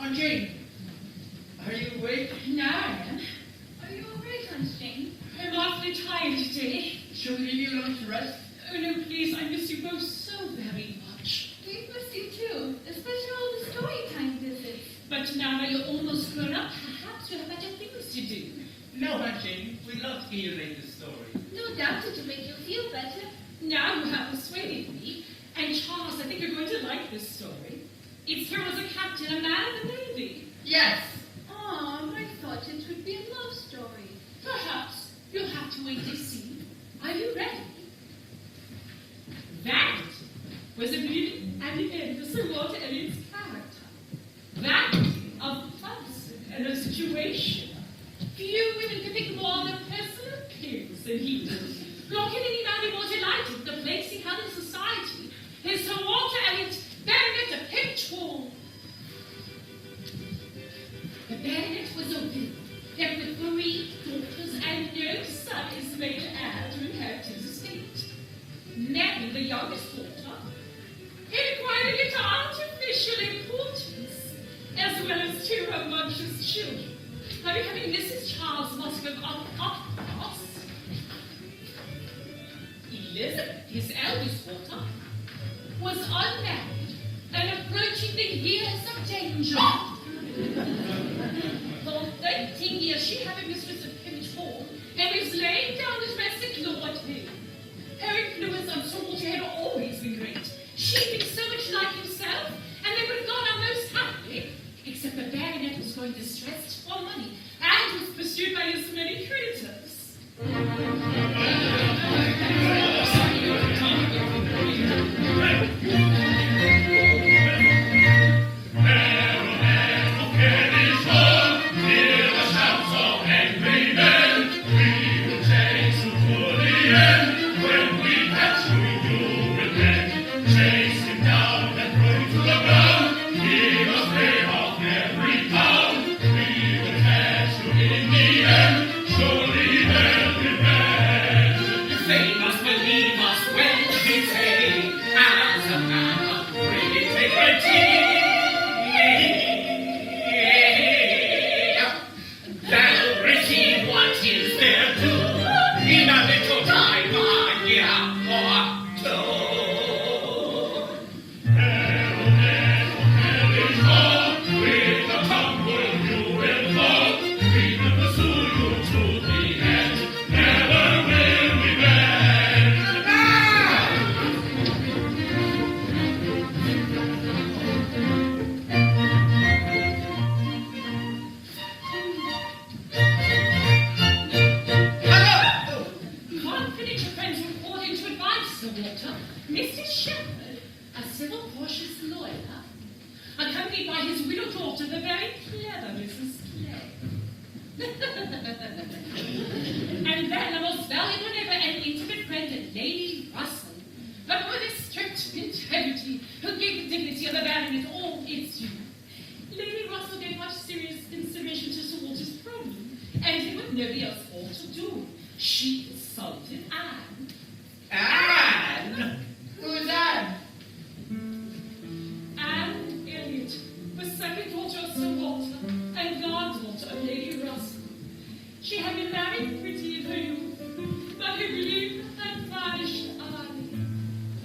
Aunt Jane, are you awake? Now I am. Are you awake, Aunt Jane? I'm awfully tired today. Shall we leave you alone to rest? Oh no, please, I miss you both so very much. We miss you too, especially all the story time visits. But now that you're almost grown up, perhaps you have better things to do. No, Aunt Jane, we'd love to hear your latest story. No doubt it'll make you feel better. Now you have persuaded me. And Charles, I think you're going to like this story. It's her as a captain, a man of the Navy. Yes. Oh, I thought it would be a love story. Perhaps. You'll have to wait to see. Are you ready? That was a beauty at the end of Sir Walter Elliot's character. That of person and a situation. Few women can think more than personal appearance than he did. Nor can any man be more delighted with the place he held in society. His Sir Walter Elliot, baronet of Pinchwall. The baronet was a widow, yet with 3 daughters and no son is made heir to inherit his estate. Mary, the youngest daughter, acquired it artificial importance, as well as 2 rambunctious children, by becoming Mrs. Charles Musgrove of Upcross. Elizabeth, his eldest daughter, was unmarried and approaching the years of danger. For 13 years she had been mistress of Pimage Hall and was laying down the domestic Lord Hill. Her influence on Sir Walter had always been great. She'd been so much like himself, and they would have gone on most happily, except the baronet was growing distressed for money and was pursued by his many creditors. And then the most valuable neighbor and intimate friend, Lady Russell, but with a strict integrity, who gave the dignity of the baronet all its due. Lady Russell gave much serious consideration to Sir Walter's problem, and it with nobody else ought to do. She consulted Anne. Anne? Who is Anne? Anne Elliot, the second daughter of Sir Walter and goddaughter of Lady Russell. She had been married pretty in her youth, but her blue and vanished eye.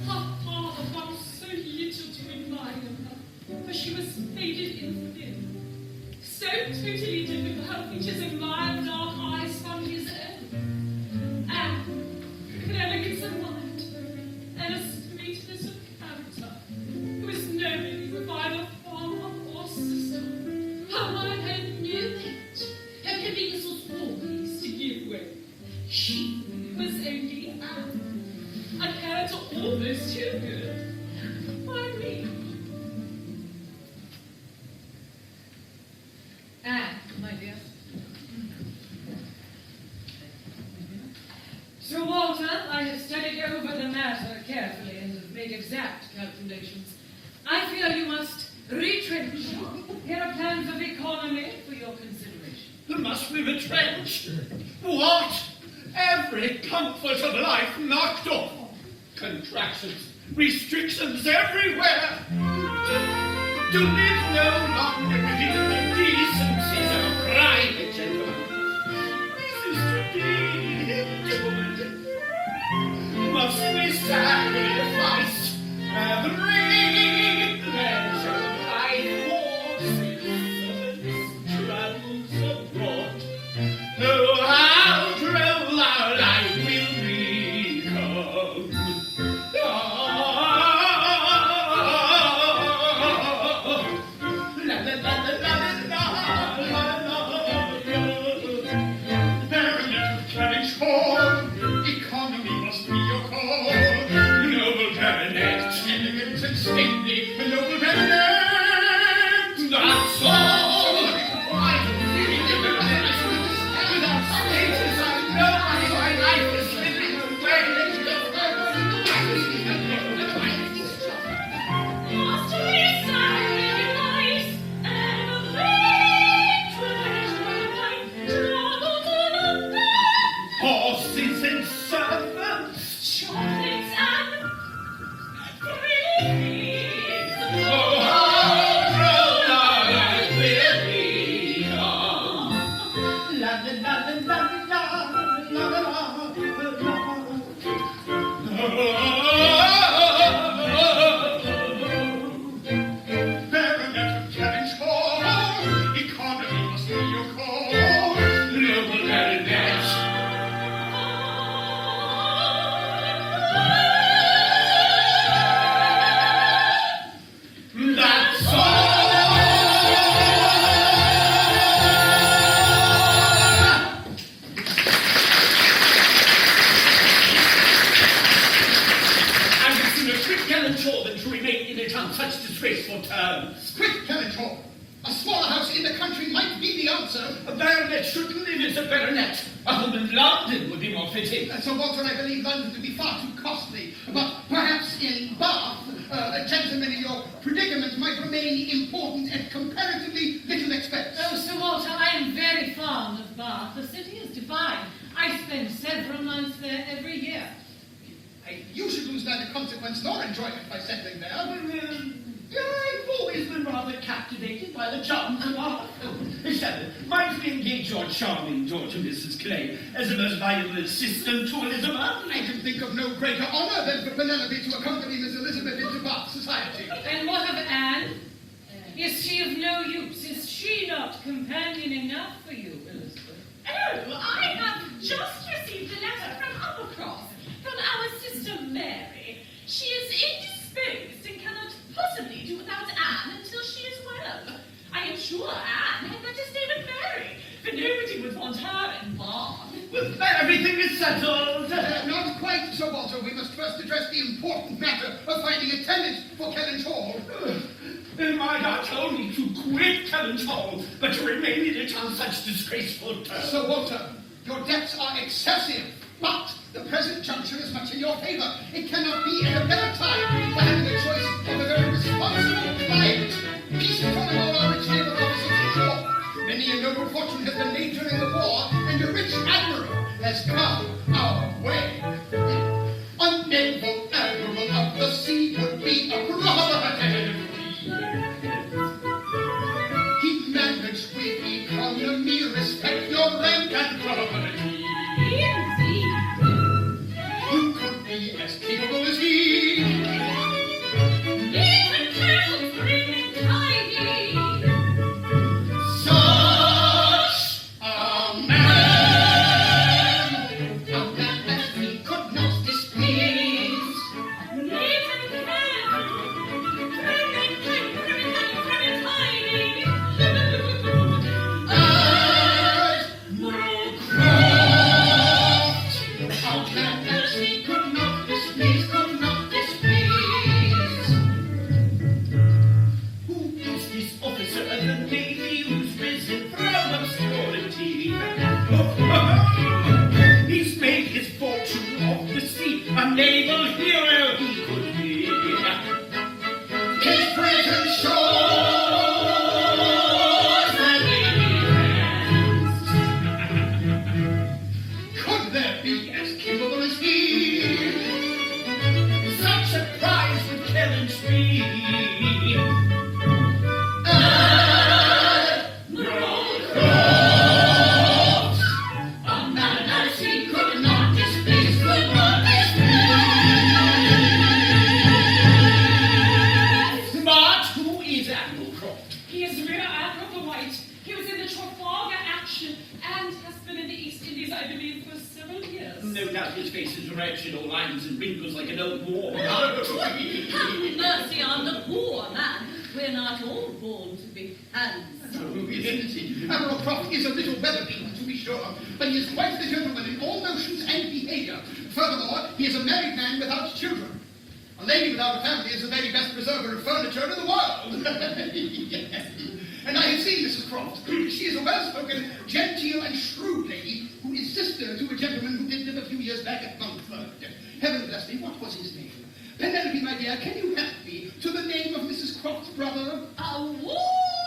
Her father found so little to admire her, for she was faded in thin, so totally different from her features and mild dark eyes from his own. Anne could elegance of mind and a straightness of character, who was no lady with either father or sister. Her mind had no weight. Her convenience was always to give way. She was only Anne, a character almost too good for me. Anne, my dear. Sir Walter, I have studied over the matter carefully and have made exact calculations. I feel you must retrench. Here are plans of economy for your consideration. Must we retrench? What? Every comfort of life knocked off. Contractions, restrictions everywhere. to live no longer within the decencies of a private gentleman. This is to be endured. Must we sacrifice every pleasure by horses, travels abroad? Oh, how droll our life will become. La la la la la la la la. Baronet of Carriage Hall, economy must be your call. Noble baronet, elegant and stately, noble baronet. That's all. Why do you without status, I know my life is slipping away. Master is very nice, and a great treasure of life travel to the best. Horses and servants. Chocolates and creams. Oh, how droll our life will become. La la la la la la la la Baronet of Carriage Hall, economy must be your call. Noble baronet. That's all. I would sooner quit gallant Hall than to remain in it on such disgraceful terms. Quit Carriage Hall. A smaller house in the country might be the answer. A baronet should live as a baronet. A home in London would be more fitting. Sir Walter, I believe London to be far too costly. But perhaps in Bath, a gentleman in your predicament might remain important at comparatively little expense. Oh, Sir Walter, I am very fond of Bath. The city is divine. I spend several months there every year. You should lose neither consequence nor enjoyment by settling there. I've always been rather captivated by the charms of art. Estelle, might we engage your charming daughter, Mrs. Clay, as a most valuable assistant to Elizabeth? I can think of no greater honor than for Penelope to accompany Miss Elizabeth into Bath society. And what of Anne? Is she of no use? Is she not companion enough for you, Elizabeth? Oh, I have just received a letter from Uppercross, from our sister Mary. She is indisposed and cannot possibly do without Anne until she is well. I am sure Anne had better stay with Mary, for nobody would want her in Bath. Well, everything is settled. Not quite, Sir Walter. We must first address the important matter of finding a tenant for Kellynch Hall. My God told me to quit Kellynch Hall, but to remain in it on such disgraceful terms. Sir Walter, your debts are excessive, but the present juncture is much in your favor. It cannot be at a better time for having a choice of a very responsible client. Peace and all our rich naval officers in war. Many a noble fortune has been made during the war, and a rich admiral has come our way. A naval admiral of the sea would be a prerogative. He managed with economy, respect your rank and property. Indeed. Who could be as capable as he? Even Colonel Freeman Tidy. Such a man as we No doubt his face is wretched, all lines and wrinkles like an old wall. Have mercy on the poor man. We're not all born to be handsome. Isn't he? Admiral Croft is a little weather-beaten, to be sure, but he is quite the gentleman in all notions and behaviour. Furthermore, he is a married man without children. A lady without a family is the very best preserver of furniture in the world. Yes. And I have seen Mrs. Croft. She is a well-spoken, genteel, and shrewd lady who is sister to a gentleman who did live a few years back at Montford. Heaven bless me, what was his name? Penelope, my dear, can you help me to the name of Mrs. Croft's brother?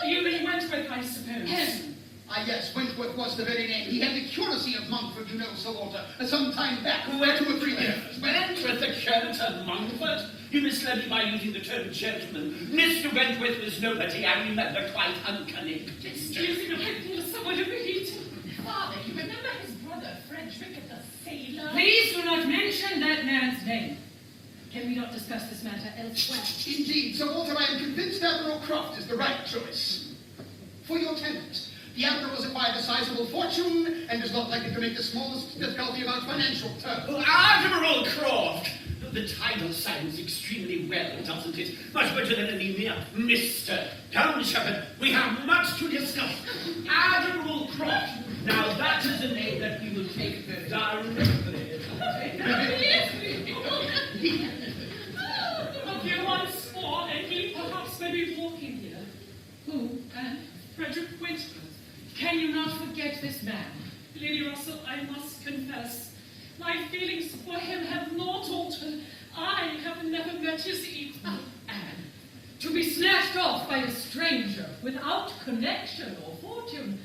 You mean Wentworth, I suppose? Ah, yes, Wentworth was the very name. He had the curacy of Montford, you know, Sir Walter, some time back, 2 or 3 years. Wentworth, the curate of Montford? You misled me by using the term gentleman. Mr. Wentworth was nobody, I remember, quite unconnected. Excuse me, I feel somewhat overheated. Father, you remember his brother, Frederick the sailor? Please do not mention that man's name. Can we not discuss this matter elsewhere? Indeed, Sir Walter, I am convinced Admiral Croft is the right choice. For your tenant, the Admiral has acquired a sizable fortune and is not likely to make the smallest difficulty about financial terms. Oh, Admiral Croft! The title sounds extremely well, doesn't it? Much better than any mere Mr. Come, Shepherd, we have much to discuss. Admiral Croft. Now that is a name that we will take directly. A few months more, and he perhaps may be walking here. Who, Anne? Frederick Wentworth. Can you not forget this man? Lady Russell, I must confess, my feelings for him have not altered. I have never met his equal. Oh, Anne, to be snatched off by a stranger without connection or fortune.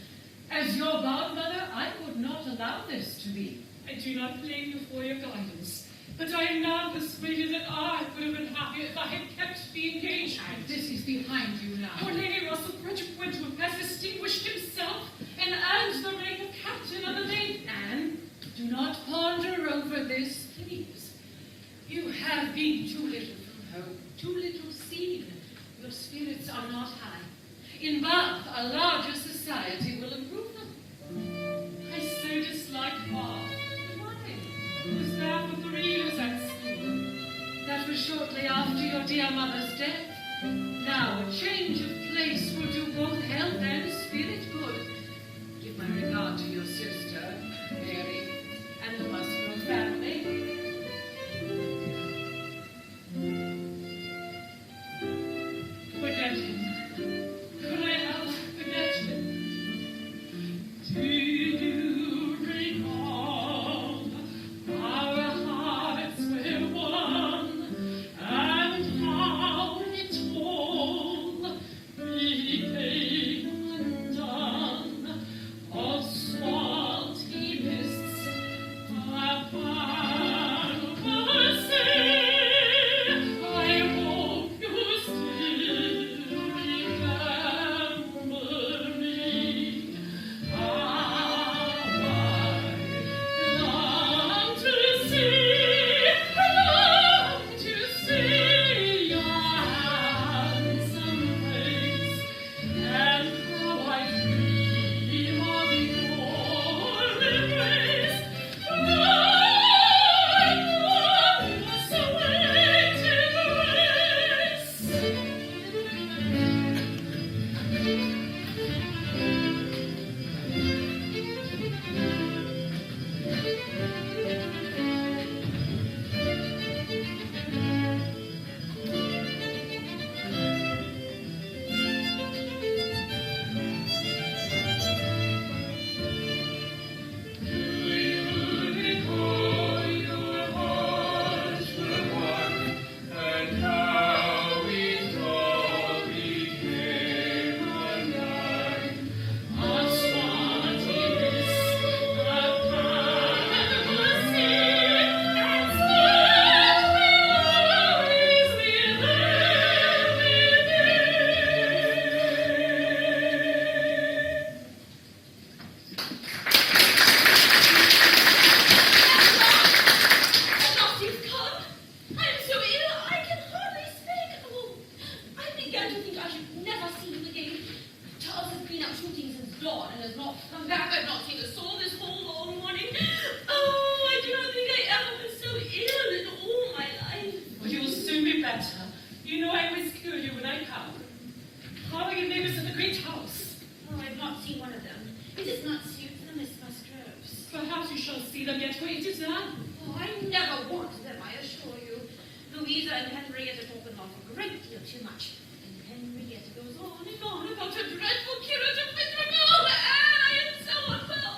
As your godmother, I would not allow this to be. I do not blame you for your guidance, but I am now persuaded that I would have been happier if I had kept the engagement. And this is behind you now. Oh, Lady Russell, Frederick Wentworth has distinguished himself and earned the rank of captain of the navy. Anne, do not ponder over this, please. You have been too little from home, too little seen. Your spirits are not high. In Bath, a larger society will improve them. I so dislike Bath. Why? I was there for 3 years at school. That was shortly after your dear mother's death. Now, a change of place will do both health and spirit good. Give my regard to your sister, Mary, and the Musgrove family. Forget him. Could I ever forget him? Do you recall our hearts were one, and how it all became undone? Of swan never want them, I assure you. Louisa and Henrietta talk an awful great deal too much. And Henrietta goes on and on about her dreadful curative misery. Oh, Anne, I am so unwell.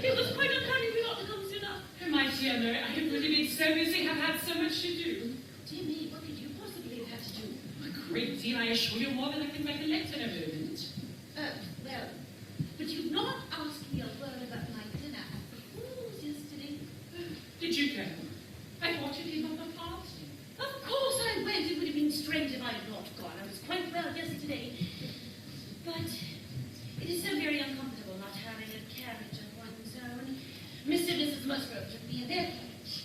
It was quite uncanny we got to come sooner. Oh, my dear Mary, I have really been so busy, have had so much to do. Dear me, what could you possibly have had to do? A great deal, I assure you, more than I can recollect in a moment. Well, but you've not asked me a word about my dinner at the Falls yesterday. Did you go? I thought you came on the party. Of course I went. It would have been strange if I had not gone. I was quite well yesterday. But it is so very uncomfortable not having a carriage of one's own. Mr. and Mrs. Musgrove took me in their carriage.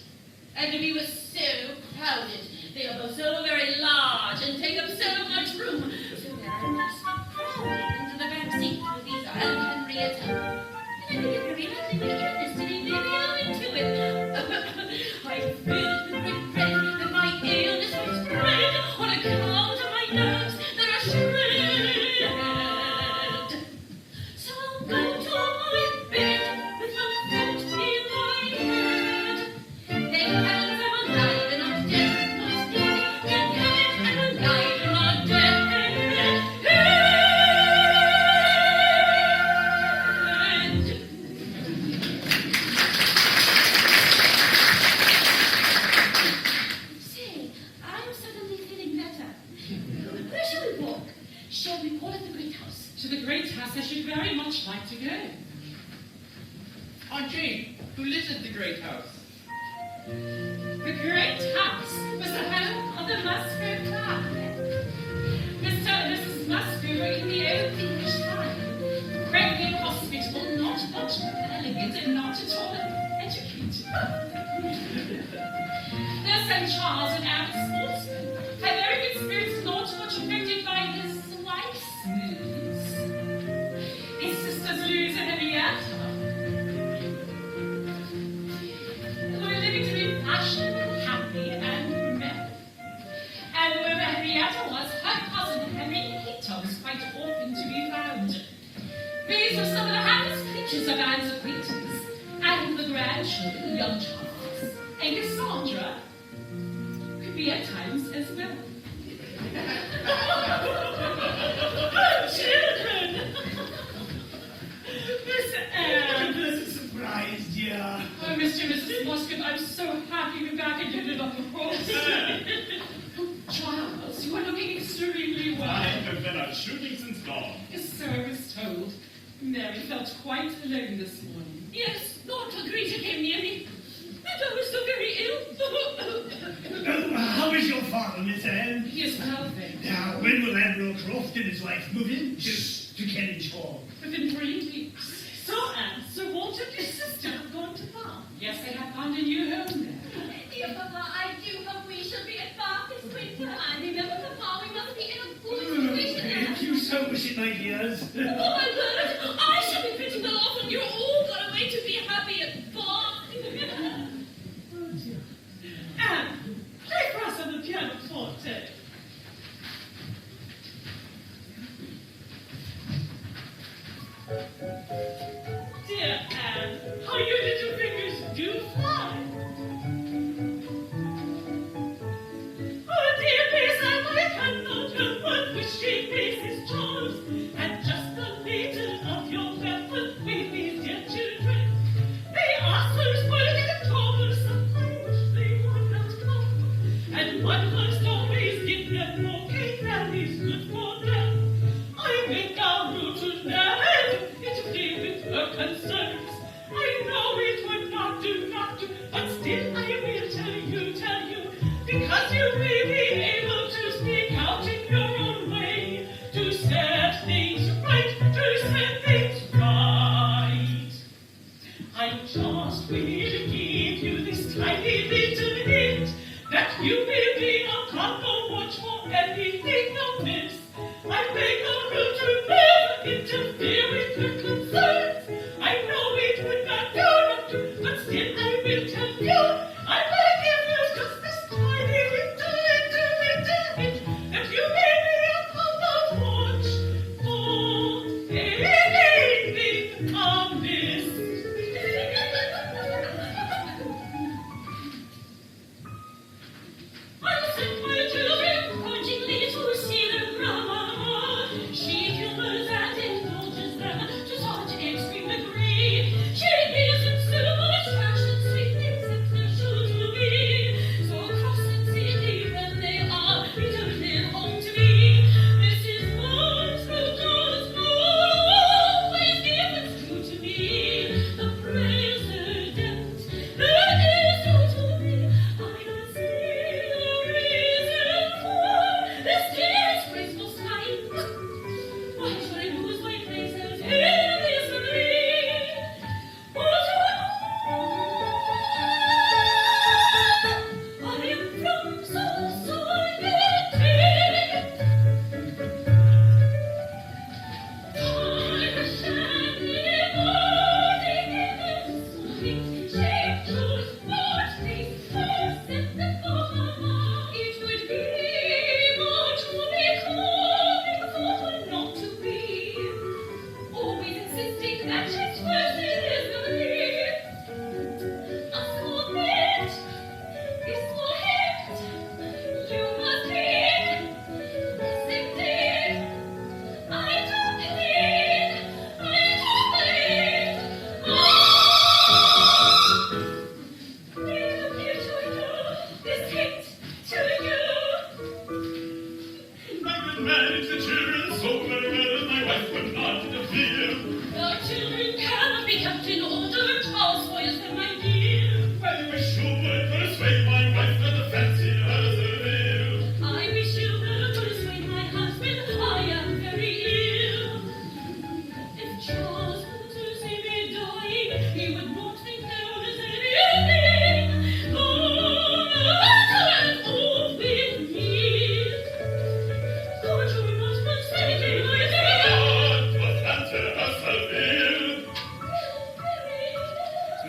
And we were so crowded. They are both so very large and take up so much room. So there I was, crowding into the back seat with Lisa and Henrietta. And I became very happy with illness today, baby. I'm into it. I filled with regret that my illness was spread on account of my nerves that are shredded. So I'll go to my bed with a thought in my head. Thank heavens I'm alive and not dead, not dead. Thank heavens I'm alive and not dead. Say, I'm suddenly feeling better. Where shall we walk? Shall we call it the Great House? To the great house, I should very much like to go. Aunt Jane, who lives at the Great House? The great house was the home of the Musgrove family. Mr. and Mrs. Musgrove were in the old English time. Friendly and hospitable, not much elegant, and not at all educated. Their son Charles, an avid sportsman, had very good spirits, not much affected by his wife's moods. His sisters Louise and Henrietta were living to be fashionable, happy, and merry. And wherever Henrietta was, her cousin Henrietta was quite often to be found. These were some of the happiest creatures of Anne's acquaintance, and the grandchildren, young Charles and Cassandra, could be at times as well. Children! Miss Anne! This is a surprise, dear. Oh, Mr. and Mrs. Musgrove, I'm so happy to be back again and on the horse. Charles, you are looking extremely well. I have been out shooting since dawn. Yes, so I was told. Mary felt quite alone this morning. Yes, not a creature came near me. And I was so very ill. How is your father, Miss Anne? He is well, then. Now, when will Admiral Croft and his wife move in to Kellynch Hall? Within 3 weeks. So, Anne, Sir Walter and his sister have gone to Bath. Yes, they have found a new home there. Dear Papa, I do hope we shall be at Bath this winter. I remember, Papa, we must be in a good situation there. If you so wish it, my dears. Oh, my word, I shall be pretty well off when you're all gone away to be happy at Bath. Anne, play for us on the pianoforte. Dear Anne, how your little fingers do fly. Oh, dear Miss Anne, I cannot help but wishing Mrs. Charles had just the nature of your velvet babies, dear children. They are so spoiled and troublesome, I wish they would not come. And one must always give them more cake than is good for them. I make our rule to them, interfere with her concerns. I know it would not do, but still I will tell you, because you may be able to speak out in your own way, to set things right, to set things right. I just will give you this tiny little hint, that you may be upon the watch for anything amiss. I make a rule to never interfere with your concerns. I know it would not do, but still I will tell you. I will give you just this tiny little hint, that you may be upon the watch for anything amiss.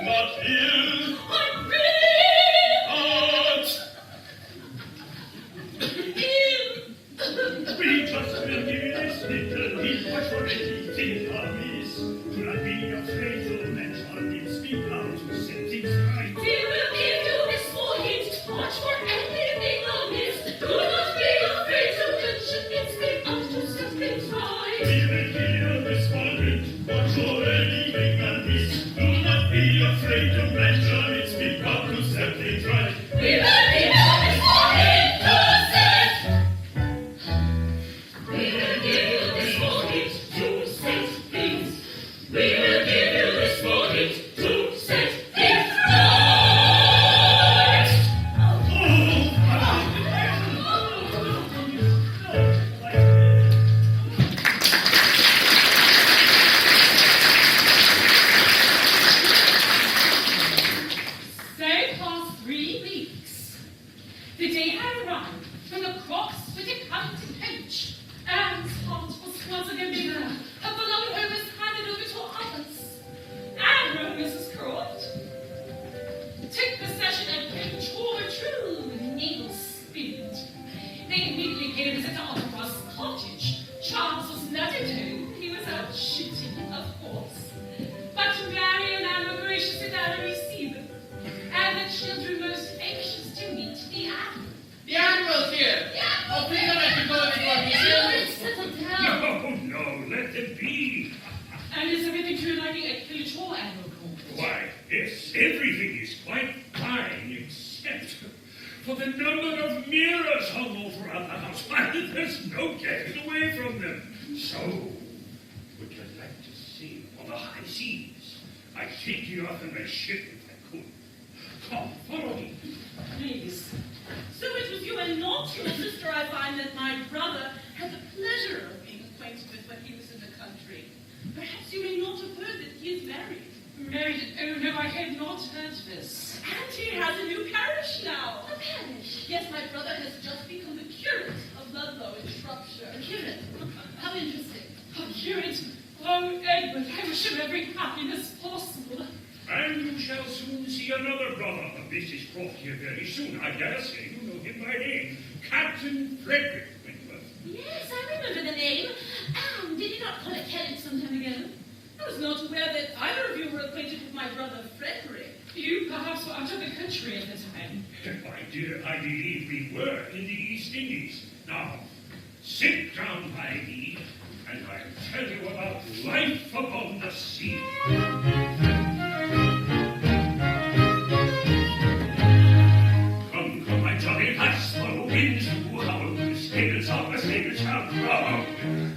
not ill, I'm really ill. we just will give you this little hint, what for anything amiss. Do not be afraid to mention it, speak out to set things right. We will give you this small hint, watch for anything amiss. Do not be afraid to mention it, speak out to set things right. We will give you this small hint, watch for anything amiss. Do not be afraid to mention it, speak out to set things right. We will give you this small hint to set. We will give you this small hint to set things. We will give you this small hint to set things right. So past 3 weeks. The day had arrived when the crops were to come to coach. Anne's heart was fluttering and bigger. Her beloved home was handed over to others. Anne wrote Mrs. Croft. Took possession and coach for a true naval spirit. They immediately paid a visit to Aunt Russ's cottage. Charles was not at home. He was out shooting, of course. But Mary and Anne were graciously there to receive him. And the children most anxious to meet the Admiral. The Admiral's here. Oh, please don't let me go before he's here. Settle down. No, let them be. And is everything to your liking at Killitor, Admiral Court? Why, yes, everything is quite fine, except for the number of mirrors hung over our house. Why, there's no getting away from them. So, would you like to sail on the high seas? I'd take you off in my ship if I could. Come, follow me. Please. So it was you and not your sister, I find, that my brother had the pleasure of being acquainted with when he was in the country. Perhaps you may not have heard that he is married. Married? Oh, no, I had not heard this. And he has a new parish now. A parish? Yes, my brother has just become the curate of Ludlow in Shropshire. Curate? How interesting. Oh, curate. Oh, Edward, I wish him every happiness possible. And you shall soon see another brother of Mrs. Croft here very soon. I dare say you know him by name. Captain Frederick Wentworth. Yes, I remember the name. Did you not call it Kent some time ago? I was not aware that either of you were acquainted with my brother Frederick. You perhaps were out of the country at the time. My dear, I believe we were in the East Indies. Now, sit down by me, and I'll tell you about life upon the sea. Come, my jolly lass, follow winds to howl, the sails of the sailors shall crowd.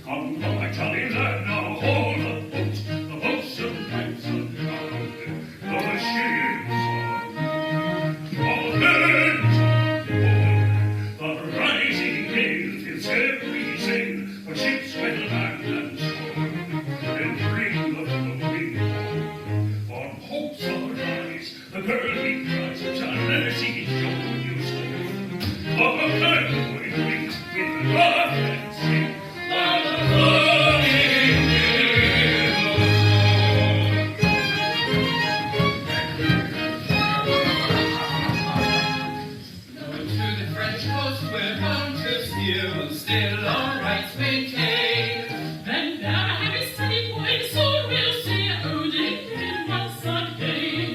Come, my jolly lad, now hold the boat's a nice and loud. The ships are all hands on board, the rising gale fills every sail, the ships will land and shore, and bring the flowing home. On hopes arise, the girl we prize shall never see it show you so. Of a man with wings, with love and sing, by the flowing Going to the French coast, we're bound to steer, we'll still our rights maintain. And now having studied points, so we'll say, oh, David, once again.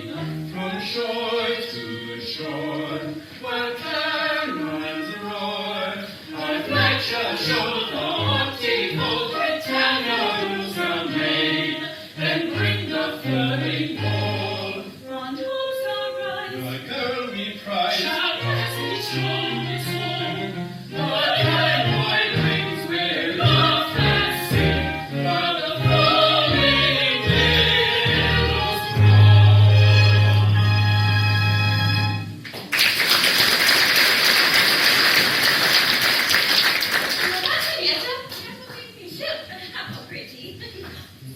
From shore to shore, while cannons roar, our flag shall show the haughty old Britannia rules amain, and bring the flooding goal. Front hopes are right. The girl we prize, Shall pass the strongest home. the cowboy rings we're laugh and sing, while the flowing billows roll. How pretty.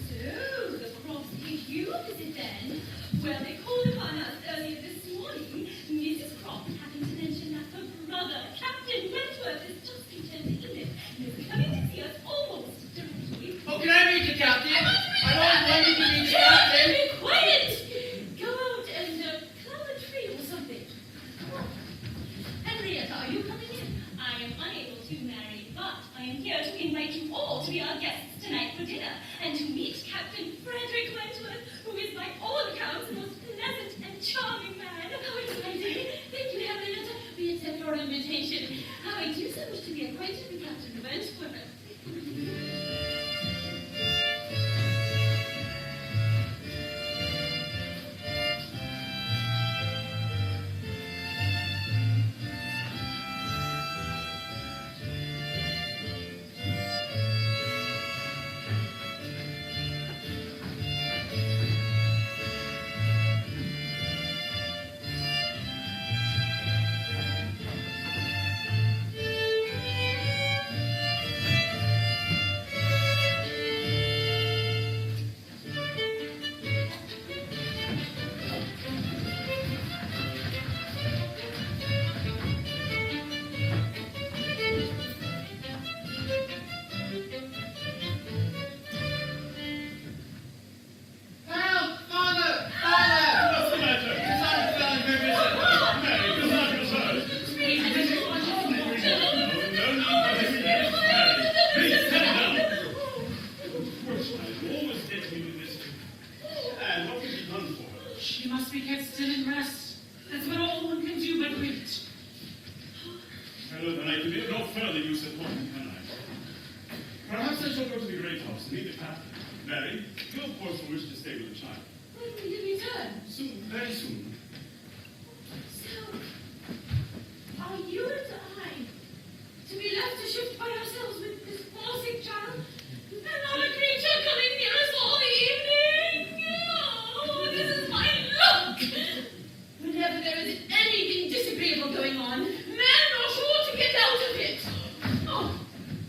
So, the Crofts gave you a visit then? Well, they called upon us earlier this morning. Mrs. Croft happened to mention that her brother, Captain Wentworth, has just returned to England and is coming to see us almost directly. Oh, can I meet the captain? I always wanted to meet the captain. Be quiet! Go She must be kept still and rest. That's what all one can do but wait. Well, then I can be of no further use at home, can I? Perhaps I shall go to the great house and meet the captain. Mary, you of course will wish to stay with the child. When will you return? Soon, very soon. So, are you and I to be left to shift by ourselves with this poor sick child? And not a creature coming near us all the evening? Oh, this is my luck! Whenever there is anything disagreeable going on, men are sure to get out of it. Oh,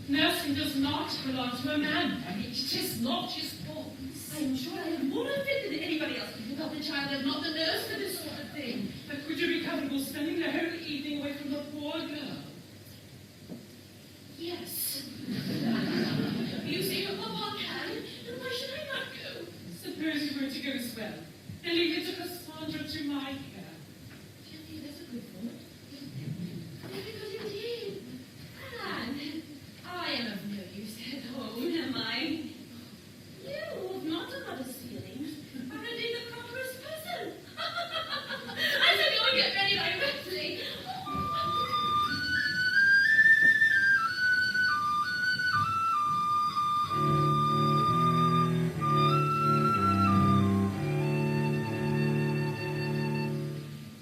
Nursing does not belong to a man, Mary. It is not his fault. I am sure I am more unfit than anybody else to pick up the child and not the nurse for this sort of thing. But would you be comfortable spending the whole evening away from the poor girl? Yes. You say your papa can, then why should I not go? Suppose you were to go as well, and leave it to Cassandra to my care. Gently, that's a good thought. Because indeed, Anne, I am of no use at home, am I? You, of not a mother's feelings, are indeed the properest person. I shall go and get ready directly.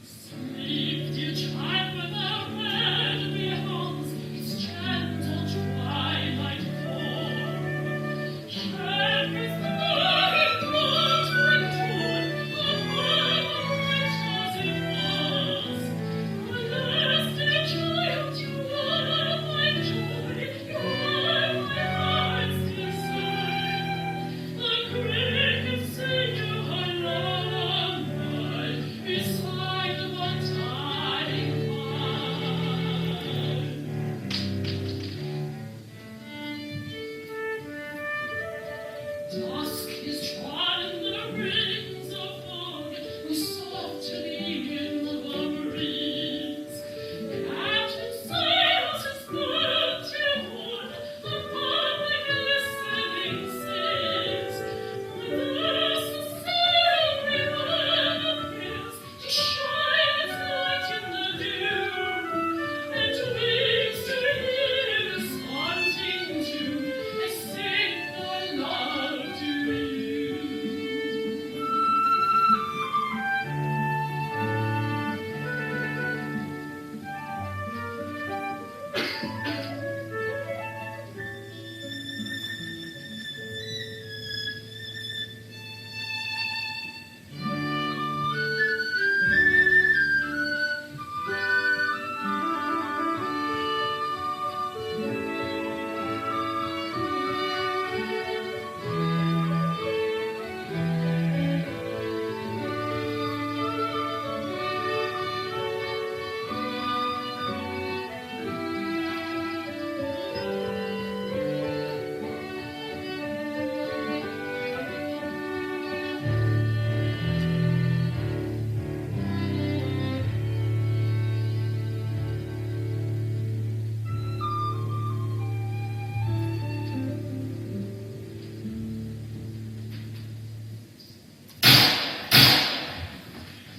Sleep, dear child, without red beholds its gentle twilight fall. Shed with glory brought when torn, upon rich as it was. Alas, dear child, you are my joy, you are my heart's desire. The cricket sing you her lullaby beside the tiny fire. Dusk is trodden the rings of fog, whose softly in the breeze. Captain sails his boat to horn upon the glistening seas. Thus the silvery one appears to shine its light in the dew, and waves to hear the haunting tune. I sing my love to you.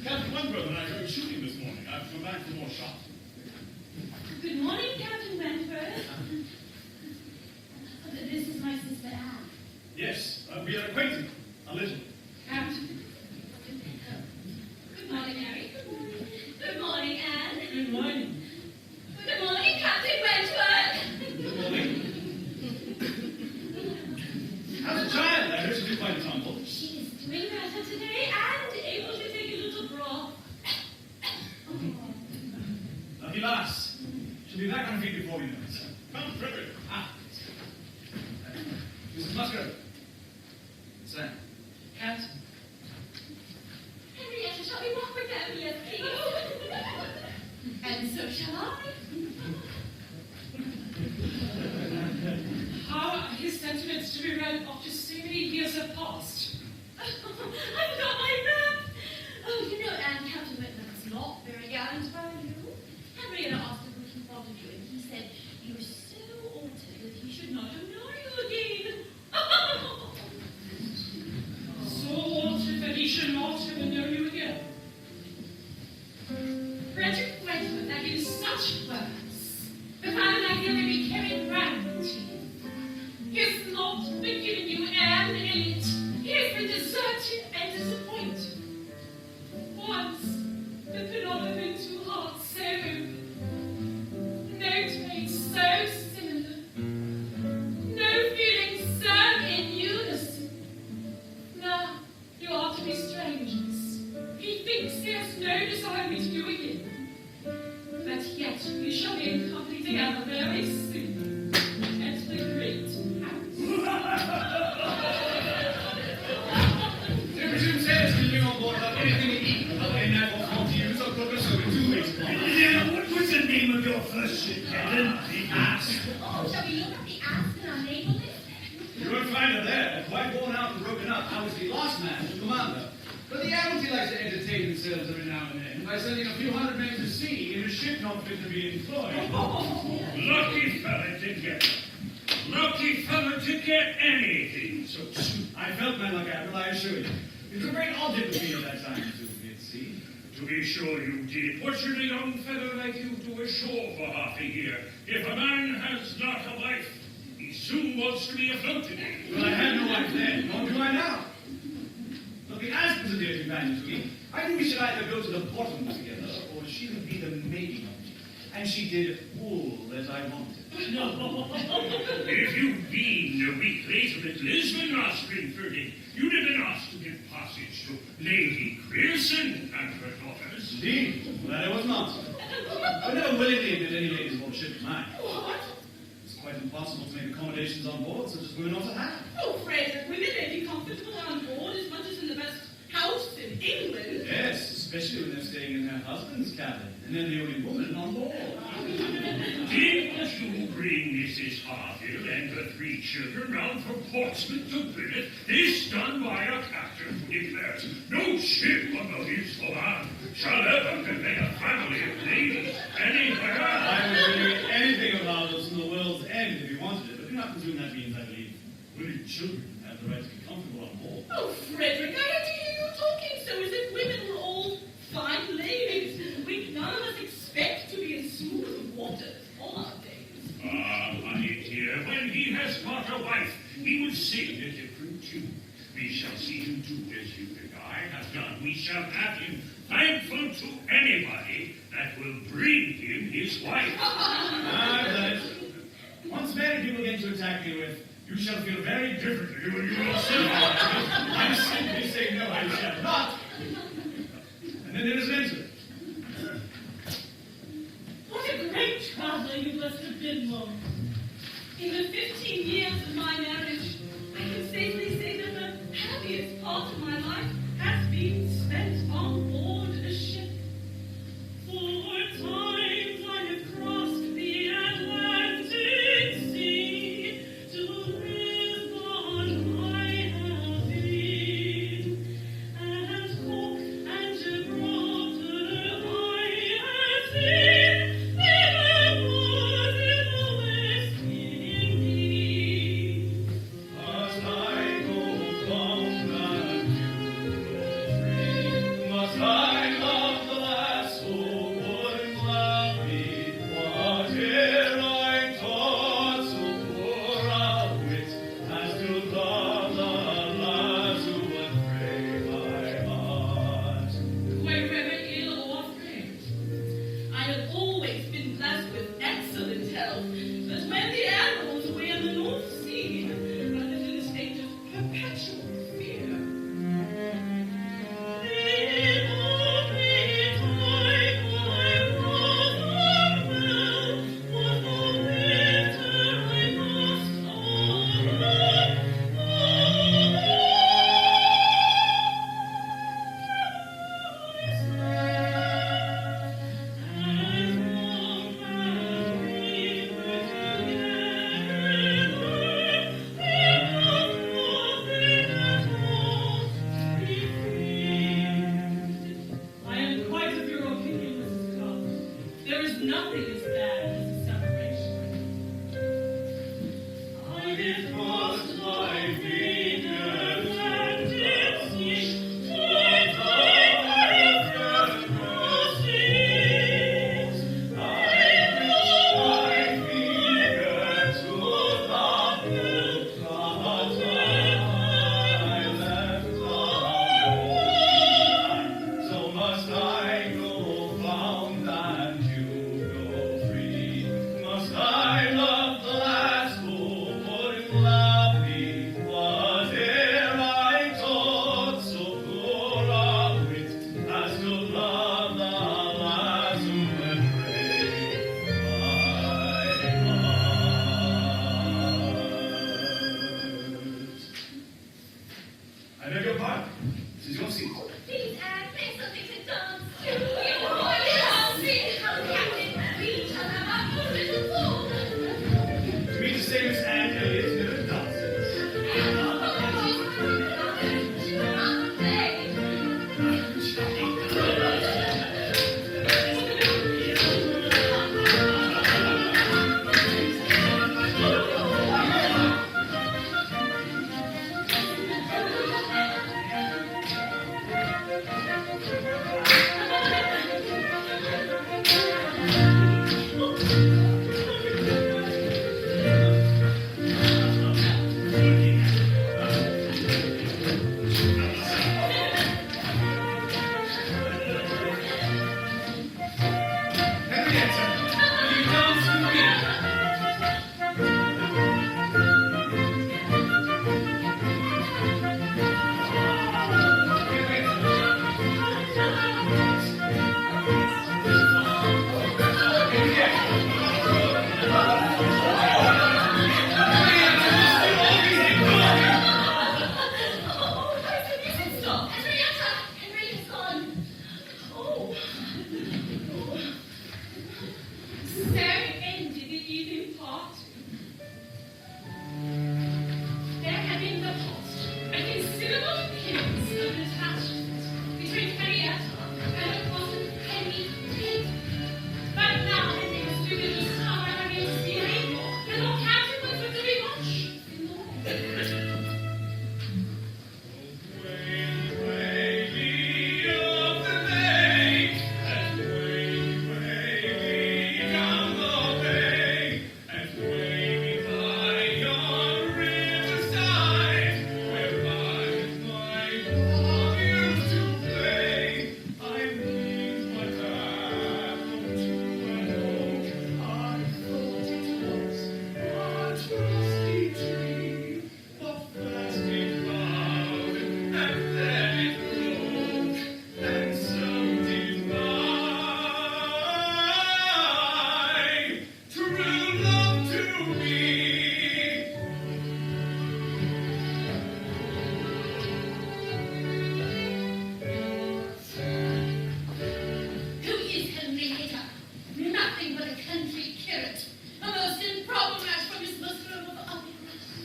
Captain Wentworth and I heard shooting this morning. I've come back for more shots. Good morning, Captain Wentworth. This is my sister Anne. Yes, we are acquainted. A little. Captain, Good morning, Mary. Good morning. Good morning, Anne. good morning. Good morning, Captain Wentworth. Good morning. How's the child? I heard she did quite a tumble. She is doing better today and able to take a little broth. Lucky lass. She'll be back on her feet before we know it. Come, Frederick. Ah. Mrs. Musgrove. Sam. Captain, Henrietta, shall we walk with them? Yes, please. And so shall I. how are his sentiments to be read after so many years have passed? I forgot my wrap. Oh, you know, Anne, Captain Wentworth is not very gallant by you. Henrietta asked him what he thought of you, and he said you were so exist no desire me to do again. But yet we shall be in company together very soon at the great house. Sir Presume says to bring on board about anything to eat, without any natural frontiers or cook or so in 2 weeks. Yeah, what was the name of your first ship, Captain? The Ass. Oh, shall we look up the ass in our naval list? You won't find her there. Quite worn out and broken up. I was the last man to command her. But the Admiralty likes to entertain themselves every now and then by sending a few hundred men to sea in a ship not fit to be employed. Lucky fella to get it. Lucky fella to get anything so soon. I felt men like Admiral, I assure you. It was a great object to me at that time to be at sea. To be sure you did. What should a young fellow like you do ashore for half a year? If a man has not a wife, he soon wants to be afloat again. Well, I had no wife then, nor do I now. Look, the Asp was a dear companion to me. I knew we should either go to the bottom together, or she would be the mating of me. And she did all that I wanted. If you'd been a week later at Lisbon last spring, Ferdy, you'd have been asked to give passage to Lady Grierson and her daughters. Indeed, well, that I was not. I would never willingly admit any ladies aboard ship of mine. What? It's quite impossible to make accommodations on board such as women ought to have. Oh, Frederick, women may be comfortable on board as much as in the best house in England. Yes, especially when they're staying in their husband's cabin, and then the only woman on board. Did you bring Mrs. Harville and her 3 children round from Portsmouth to Plymouth? This done by a captain who declares no ship under his command shall ever convey a family of ladies anywhere. I would bring you anything of ours from the world's end if you wanted it, but do not presume that means I believe women and children have the right to be comfortable on board. Oh, Frederick, I had to hear you talking so as if women were all fine ladies. We none of us expect to be in smooth waters all our days. Ah, my dear, when he has got a wife, he will sing a different tune. We shall see him do as you and I have done. We shall have him thankful to anybody that will bring him his wife. I've done it. Once married people begin to attack me with, you shall feel very differently when you are single. I simply say no, I shall not. And then there is an end to it. What a great traveler you must have been, Mom. In the 15 years of my marriage, I can safely say that the happiest part of my life has been spent on board a ship. 4 times I have crossed the Atlantic Sea, to Lisbon I have been, and Cork and Gibraltar I have seen. Never was in the West Indies. Must I go bound and you go free? Must I love the lass who wouldn't love me? Whate'er I taught so poor a wit as to love the lass who would break my heart? Wherever ill or framed, I have always been blessed with excellent health, but when the admiral was away in the North Sea, I lived in a state of perpetual fear. In every time I was unwell, was the winter I must I am quite of your opinion, Mrs. Cobb. There is nothing as bad as a separation. I did cross my fingers and did see to die for seas. So must I go bound and you go free? Must I love the lass who wouldn't love me? Whate'er I taught so poor a wit as to love the lass who had break my heart. I beg your pardon. This is your seat. Please, Anne, play something to dance to. We're all dancing. How Captain reach another little fool. To me, the same as Anne Elliot never dances.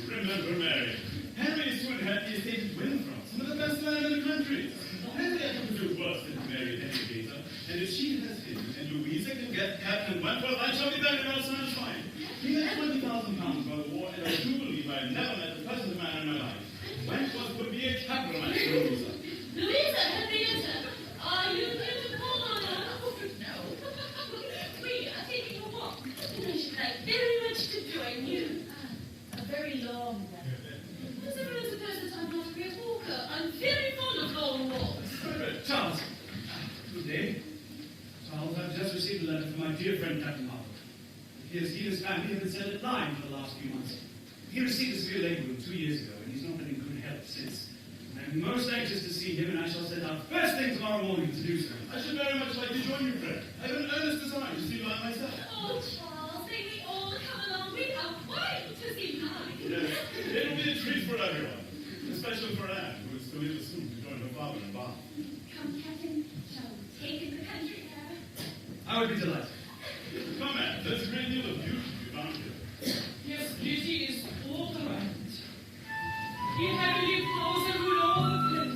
Remember, Mary, Henry Seward had the estate at Winfrey, some of the best land in the country. Henrietta could do worse than to marry Henry Gator, and if she has him and Louisa can get Captain Wentworth, I shall be very well satisfied. He had £20,000 by the war, and I do believe I have never met a pleasanter man in my life. Wentworth would be a capital match for Louisa. Louisa, Henrietta, are you going to call on her? Oh, no. We are taking a walk, and I should like very much to join you. A very long one. Does everyone suppose that I'm not a great walker? I'm very fond of long walks. Charles. Good day. Charles, I've just received a letter from my dear friend Captain Harper. He and his family have been set at line for the last few months. He received a severe leg wound 2 years ago, and he's not been in good health since. I'm most anxious to see him, and I shall set out first thing tomorrow morning to do so. I should very much like to join you, friend. I have an earnest desire to see life myself. Oh, Charles, may we all come along? We are wild to see life. Yes, it'll be a treat for everyone, especially for Anne, who is to leave soon to join her father in Bath. Come, Captain, shall we take in the country air? I would be delighted. Come, Anne, there's a great deal of beauty to be found here. Yes, beauty is all around. He heavily flows and rule all the plain,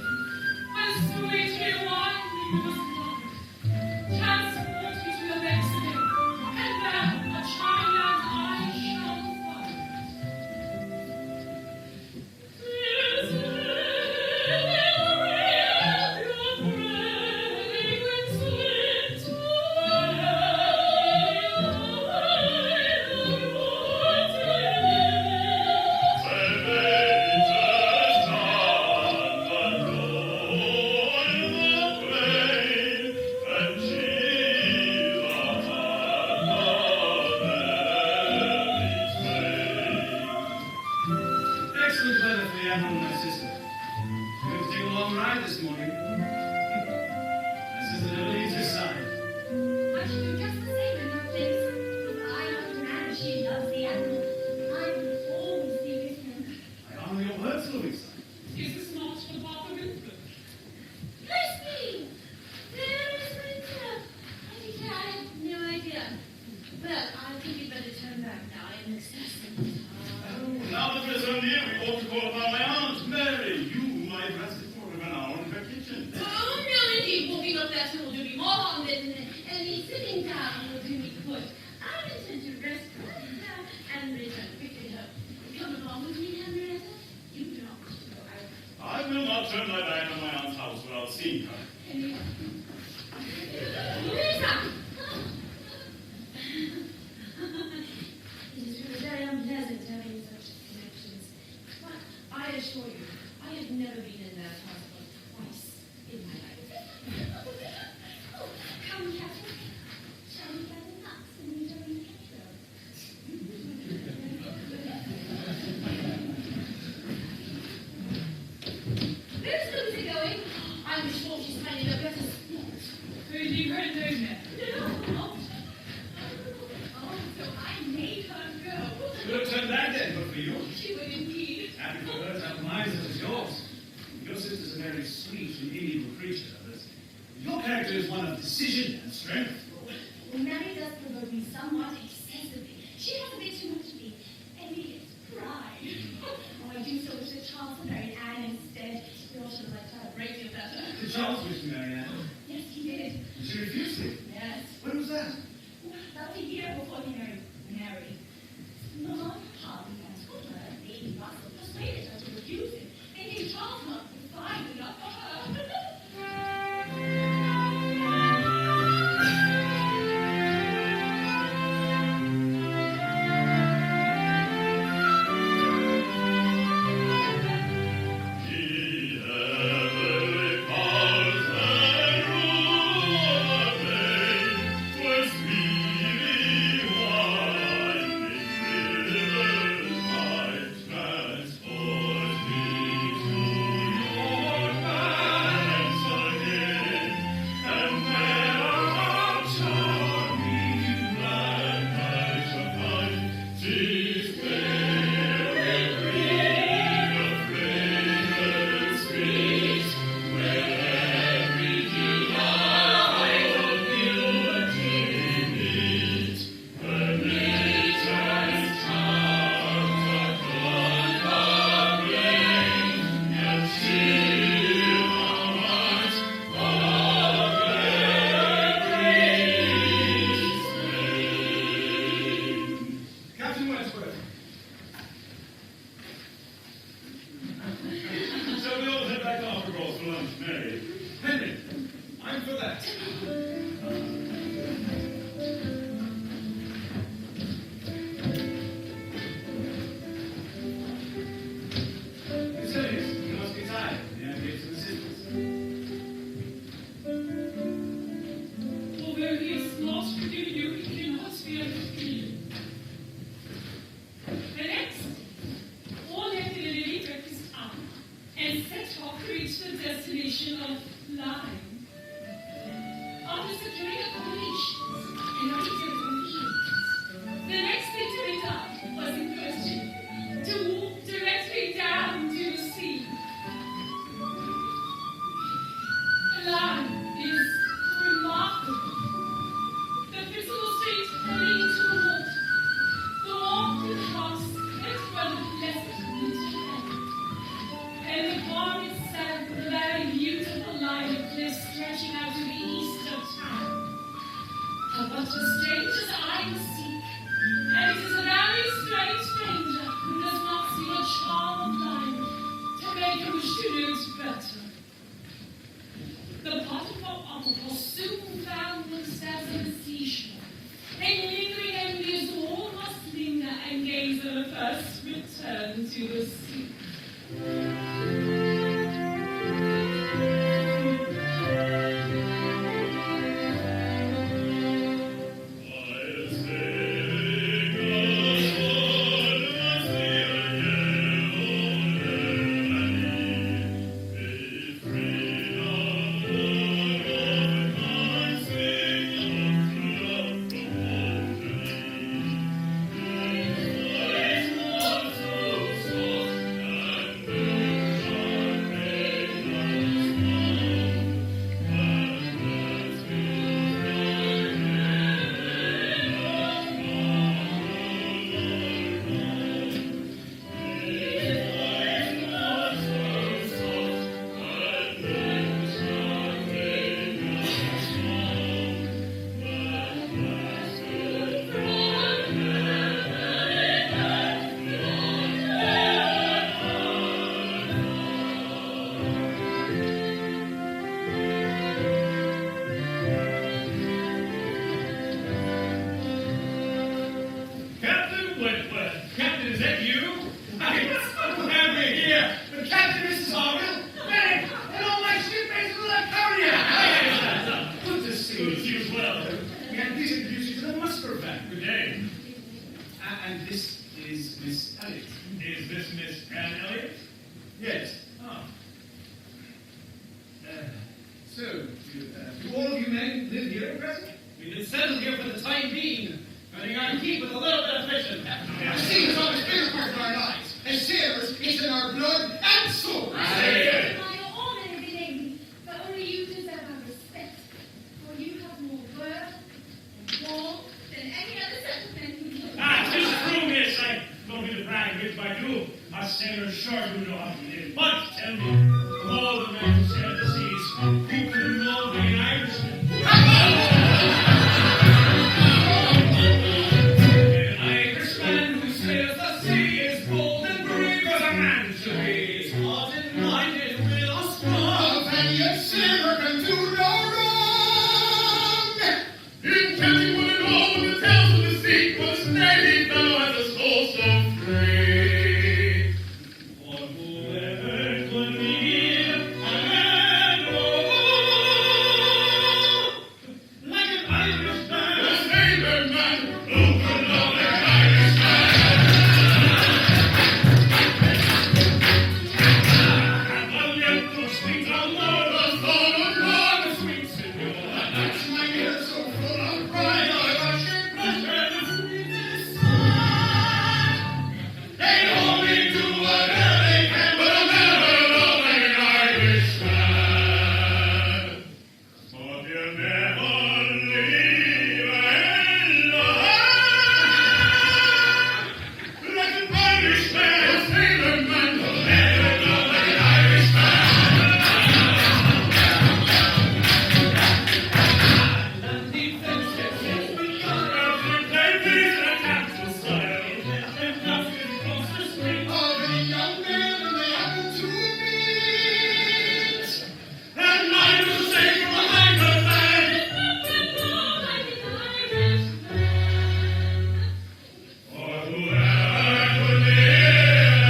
and sweetly winding was mine. Transport me to the next day, and there a child I shall find. Yes, your fragrance lit Say, just that will do me more harm than any sitting down will do me good. I intend to rest right now and return quickly home. Come along with me, Henrietta. You do not wish to go out. I will not turn my back on my aunt's house without seeing her. Henrietta. Louisa! It is really very unpleasant having such connections. But I assure you, I have never been in that house but twice in my life. Oh, come, Catherine. Shall we gather nuts and meet her in the hedgerow? Where's Lucy going? I'm sure she's finding a better spot. Who leave her alone there? No, not. Oh, so I made her go. You'll turn back then, but for you. She would indeed. Happy for her to have minds such as yours. Your sister's a very sweet and amiable creature, but your character is one of decision and strength. Well, Mary does provoke me somewhat excessively. She has a bit too much of the envious pride. Oh, I do so wish that Charles had married Anne instead. We all should have liked her a great deal better. Did Charles wish to marry Anne? Yes, he did. She refused it. Yes. When was that? Well, about a year before he married Mary. Lord Harvey and her, Lady Russell, persuaded her to refuse him, thinking Charles must be fine enough for her. He heavily calls and rule obey, was really winding rivers might transport me to your banks again, and there our charming land I shall find. 'Tis very green of fragrant streets, where every delight of beauty meets, where nature's charms are contemplated, and chill our hearts of their grace. Captain Wentworth. Shall we all head back to Uppercross for lunch, Mary? Henry, I'm for that. Miss Elliot, you must be tired. May I give some assistance? Although he is not within you, he cannot be free. The next, all left in a lily breakfast up and set off to reach the destination of Lyme. After securing accommodations and not the next thing to be done was in question to walk directly down to the sea. Lyme is remarkable. The physical street leading to the water. The walk to the house is rather pleasant and tight. And the farm itself with a very beautiful line of cliffs stretching out to the east of town. But the stranger's eye will seek, and it is a very strange stranger who does not see a charm of Lyme to make him wish to know it better. The buttercup Uppercross soon found themselves on the seashore, and lingering only as all must linger and gaze on a first return to the sea. and this is Miss Elliot. Is this Miss Anne Elliot? Yes. Ah. So, do all of you men live here at present? We've been settled here for the time being, running on keep with a little bit of fishing. The sea is always been a part of our lives, and sailors, it's in our blood and soul. I all and everything, but only you deserve our respect, for you have more worth and warmth than any other settlement we know. Ah, 'tis true, miss. I don't mean to brag, which I do. Us sailors sure do know how to live. But tell me, of all the men who sail the seas, who can know the Irishman? An Irishman who sails the sea is bold and brave as a man should be. Hard-minded with a strong. Of any a sailor can do no wrong. In counting one and all, when the tales of the sea, what a steady fellow has a soul so free. For whoever could be a man like an Irishman, a sailor man, who could love an Irishman? And valiant to sweet amor, the son of God, the sweet Senor. That's my ear so full of pride. They only do whatever they can, but they'll never love an Irishman. But they'll never leave an like an Irishman, a sailor man, will never love an Irishman. And defense gets begun. Every day peace and capital style, and nothing across the street. Of any young man and they happen to meet. And mine will say from behind her back, or whoever could live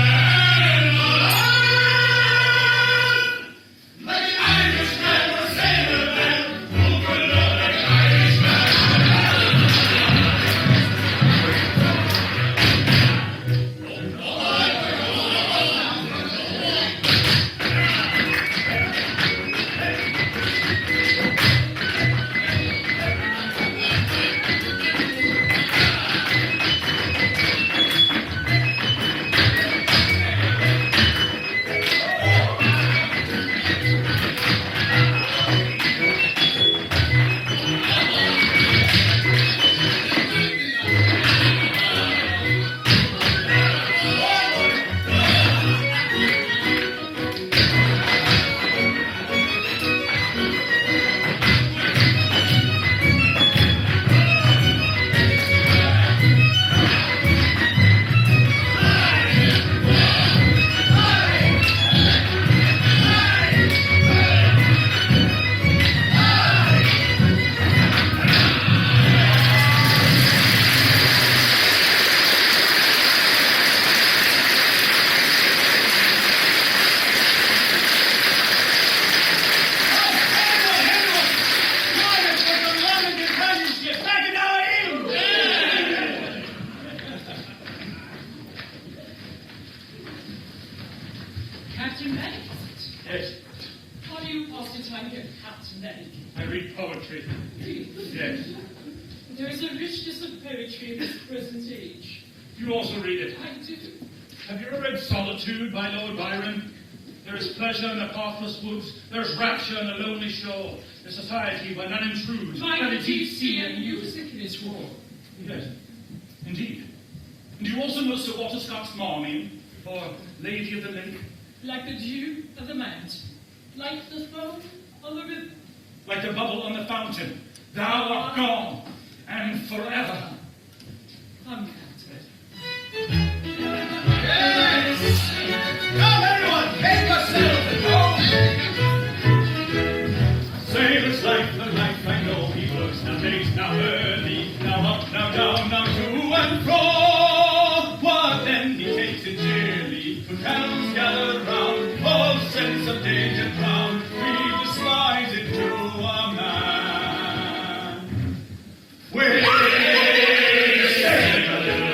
and love like an Irishman or sailor man, who could love like an Irishman. Captain Benwick, is it? Yes, How do you pass your time here, Captain Benwick? I read poetry. Yes. There is a richness of poetry in this present age. You also read it. I do. Have you ever read Solitude by Lord Byron? There is pleasure in the pathless woods, there is rapture in the lonely shore, there's society where none intrudes, Find and the the deep sea and music in its roar. Yes, indeed. And do you also know Sir Walter Scott's Marmion, or Lady of the Lake? Like the dew of the mount, like the foam on the river. Like the bubble on the fountain, thou art gone, and forever. Come, Captain. Yes! Come, everyone, make yourselves at home. Sailor's life, the life I know, he works now late, now early, now up, now down, now to and fro. What then he takes it cheerily, when cannons gather round, all sense of danger drowned, he slides into a man. We're sailing a little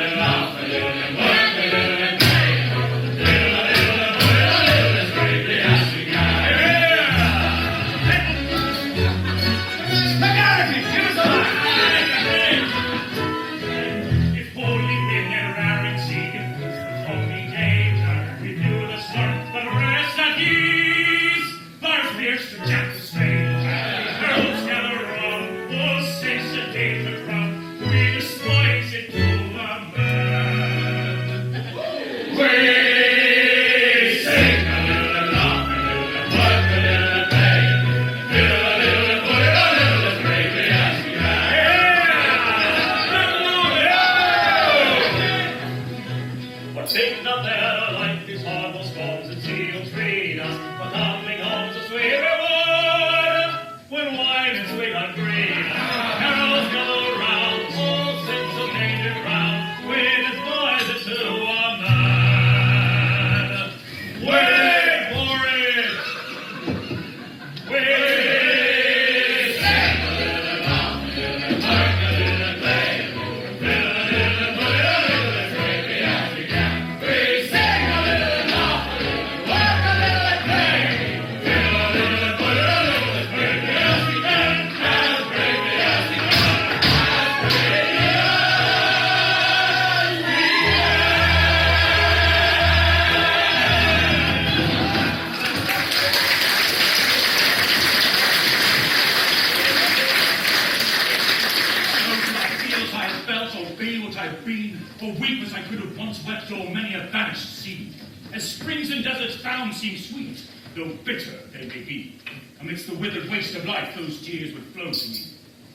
For weep as I could have once wept o'er many a vanished sea, as springs and deserts found seem sweet, though bitter they may be. Amidst the withered waste of life, those tears would flow to me.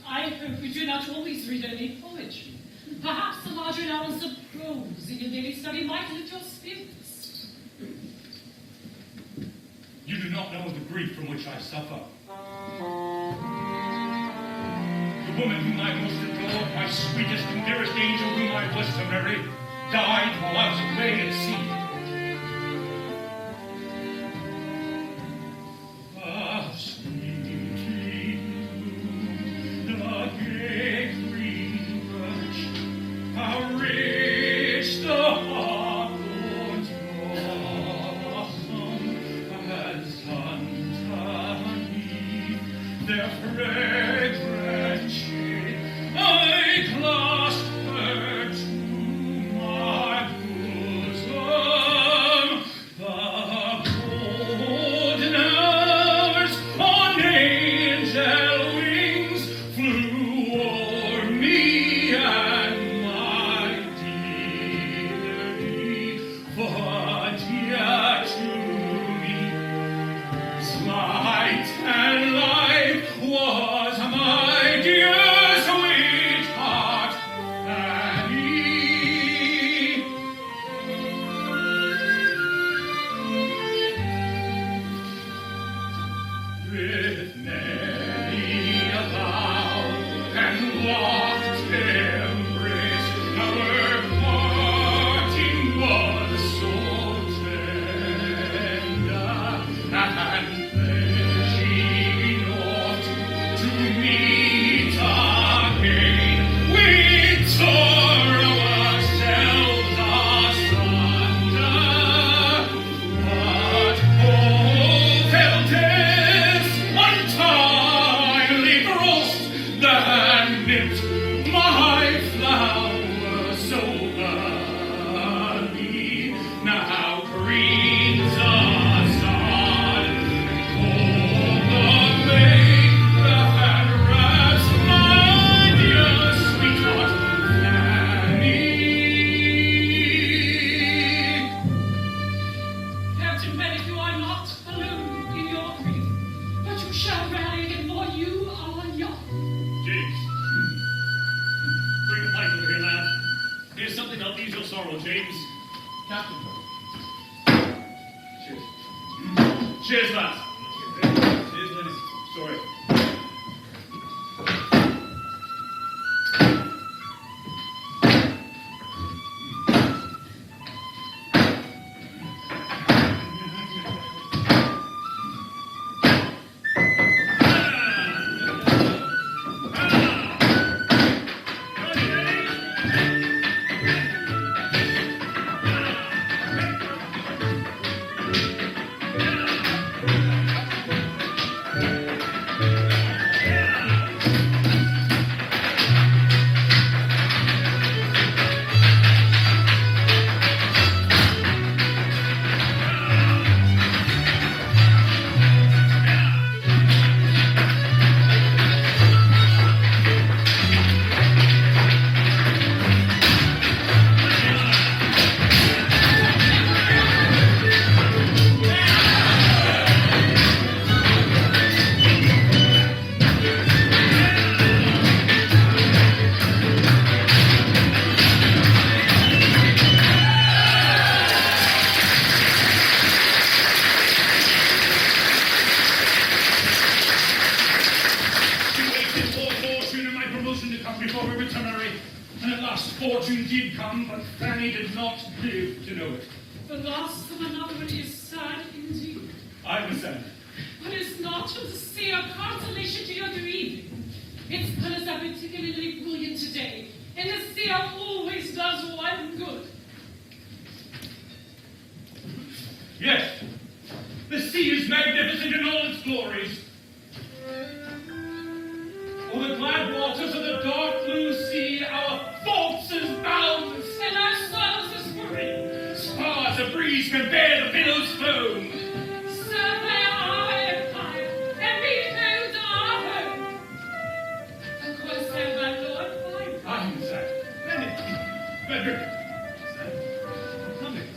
I hope you do not always read only poetry. Perhaps the larger allowance of prose in your daily study might lift your spirits. You do not know the grief from which I suffer. The woman whom I most adored, my sweetest and dearest angel whom I was to marry, died while I was away at sea. Ah, sweet moon, the gay green birch, how rich the hawthorn's blossom, as underneath their fragrant shade I clasped her to my bosom. The golden hours on angel wings flew o'er me and my dearie, for dear to me, light and life was my dear sweetheart Annie. With many a vow and locked embrace, our parting was so tender, and pledging not to meet again, we tore ourselves asunder. But oh, fell death's untimely frost that nipped my flower so early. Now green's the sod, cold the bay that wraps my dear sweetheart Annie. Captain Bennet, you are not alone in your grief, but you shall rally again, for you are young. James, bring a pipe over here, lad. Here's something that'll ease your sorrow, James. Captain. Cheers. Cheers, lads. Cheers, Lenny. Sorry. Before we were to marry, and at last fortune did come, but Fanny did not live to know it. The loss of another one is sad indeed. I was sad. But it's not to see a consolation to your grieving. Its colors are particularly brilliant today, and the sea always does one good. Yes, the sea is magnificent in all its glories. Oh, the glad waters of the dark blue sea, our faults as bounds, And our sorrows is free. spars a breeze can bear the billow's foam. Survey our empire, and behold our home. And quoth so my lord, my I'm sad. Frederick. Coming.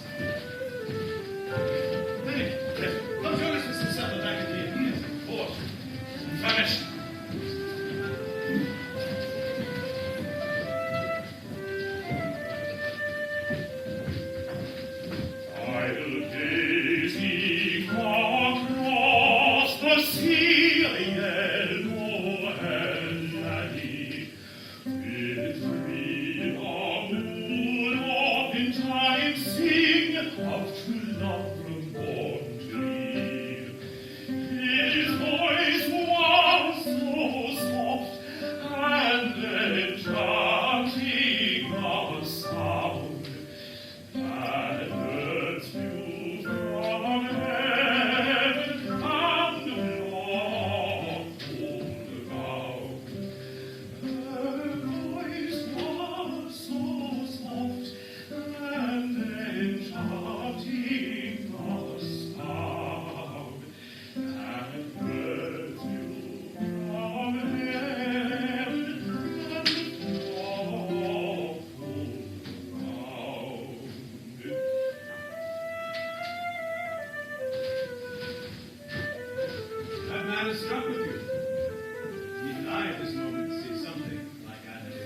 Hey, don't you listen to something back at the end? Of course. Famished. I'll gaze across the sea, yellow and laddie, with freedom, moon up in time, sing of true love from born to lead. His voice was so soft and enchanting of sound, and birds flew from heaven and flocked all around. Her voice was so soft and enchanting of sound, and birds flew from heaven and flocked around. That man is struck with you. Even I at this moment see something like Anna did.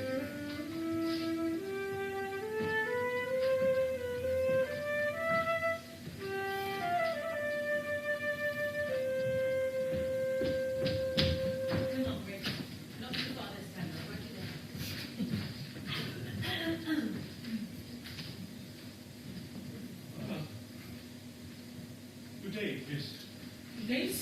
Come on, Rick. Not too far this time. I'll work it out. Good day, Miss. Yes?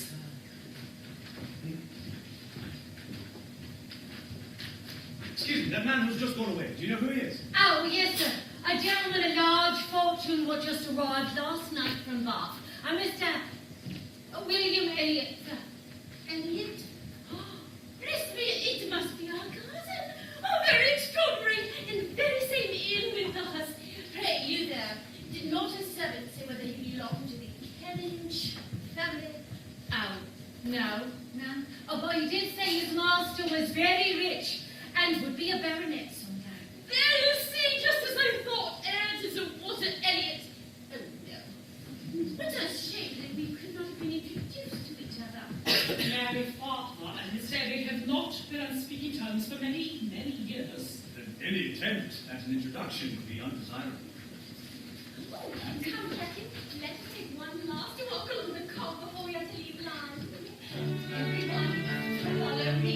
Excuse me, that man who's just gone away. Do you know who he is? Oh, yes, sir. A gentleman of large fortune what just arrived last night from Bath. A Mr. William Elliot, sir. Elliot? Oh, bless me, it must be our cousin. Oh, very extraordinary. In the very same inn with us. Pray, you there, did not a servant say whether he belonged to the Kellynch family? Oh, no, no. Oh, but he did say his master was very rich and would be a baronet someday. There you see, just as I thought, heir to Sir Walter Elliot. Oh, no. What a shame that we could not have been introduced to each other. Mary Farquhar and Miss Elliot have not been on speaking terms for many, many years. Any attempt at an introduction would be undesirable. Oh, come, Captain. Let's take one last walk along the cob before we have to leave line. Everyone, follow me.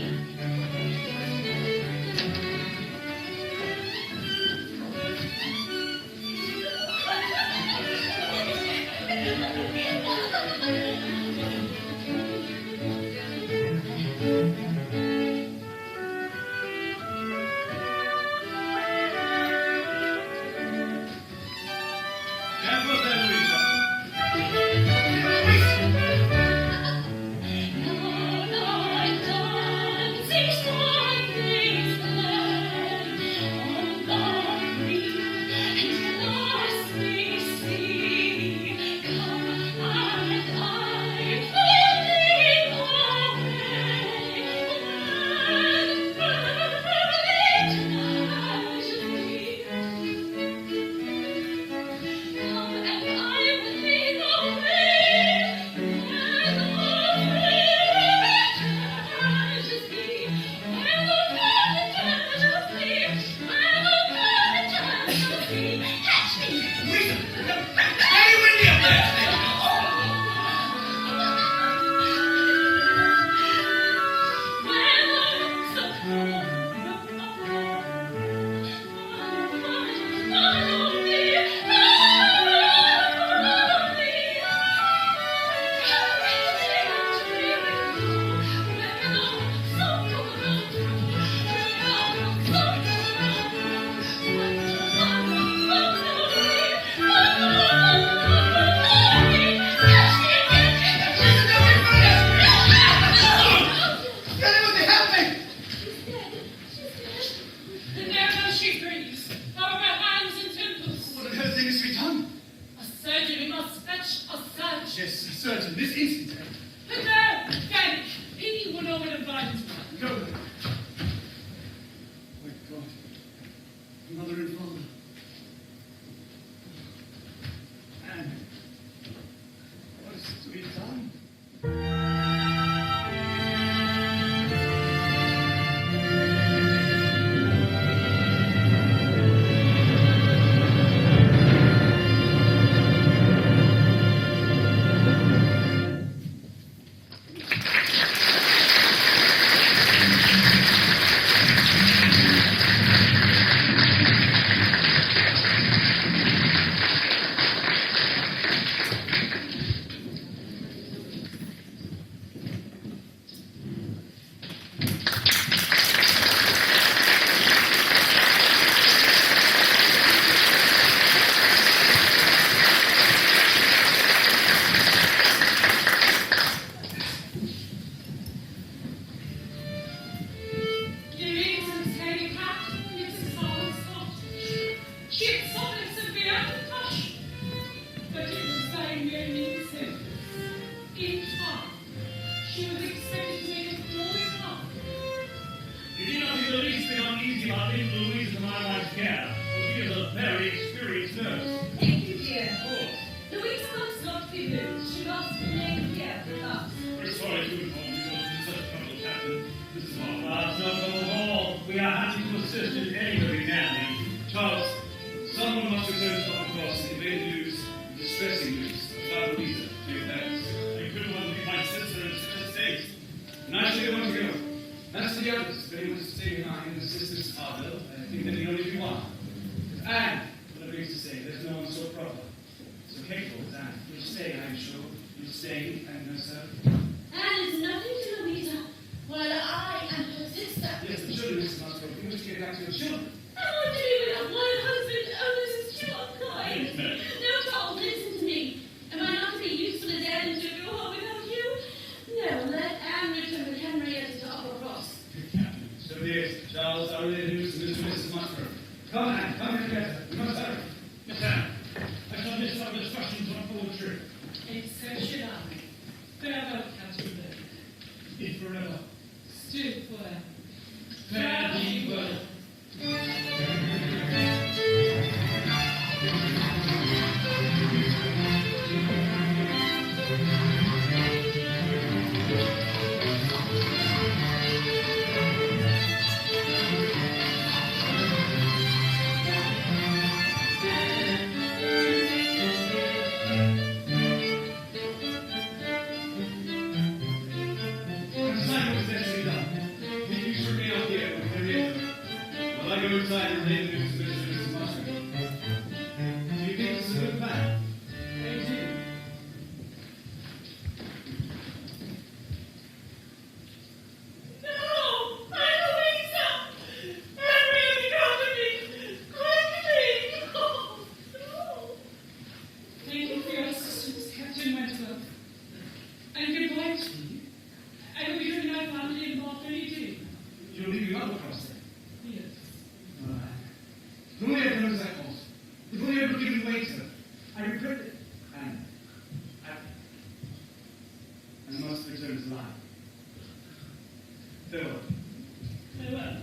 Careful there, Louisa. No, no, I don't see be the least bit uneasy about leaving Louise in my wife's care. She is a very experienced nurse. Thank you, dear. Of course. Louise must not be moved. She must remain here with us. We're sorry to inform you that in such trouble, Captain. This is our last no trouble at all. We are happy to assist in any way we can. Charles, someone must return to our cross and convey news, distressing news, about Louisa to your parents. I couldn't want to leave my sister in such a state. And I should want to go. As for the others, if anyone is to stay behind and assist Mrs. Harville, I think that the only be one. And, what I mean to say, there's no one so proper, so capable as Anne. You'll stay, I'm sure. You'll stay and nurse her. Anne is nothing to Louisa, while I am her sister. Yes, the children, Mrs. Musgrove. You must get back to your children. I want to live without my husband. Oh, this is too unkind. No, Charles, listen to me. Am I not to be useful as Ellen to go home without you? No, let Anne return with Henrietta to Upper Cross. Captain, so it is. Charles, I relay the news to Mrs. Musgrove. Come, Anne, come Henrietta. We must hurry. Yes, Anne. I shall miss our instructions on forward trip. And so should I. Farewell, Captain Burke. If forever. Still forever. Fare thee well. Inside and relay the news to Mrs. Musgrove. Do you think this is a good plan? I do. No! I'm Louisa! Henrietta, come to me! Quickly! Oh, no! Thank you for your assistance, Captain Wentworth. And goodbye to you. I will be joining my family in Mark very soon. You'll leave your other cross there. Yes. If only I had known that was. If only I had given way to her. I regret it. And I must return to life. Farewell. Farewell.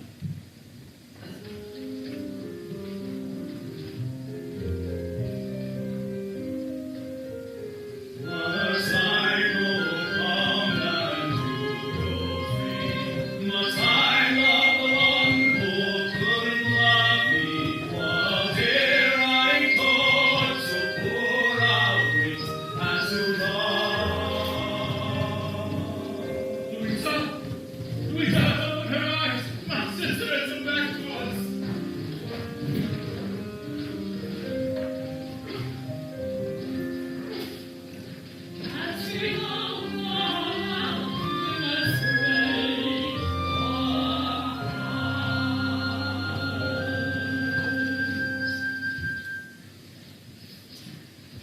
Must I go come and go free? Must I love the one who couldn't love me? Was here I thought so poor out wit as to love? Louisa! Louisa, open her eyes! My sister has come back to us! As we go on, we must pray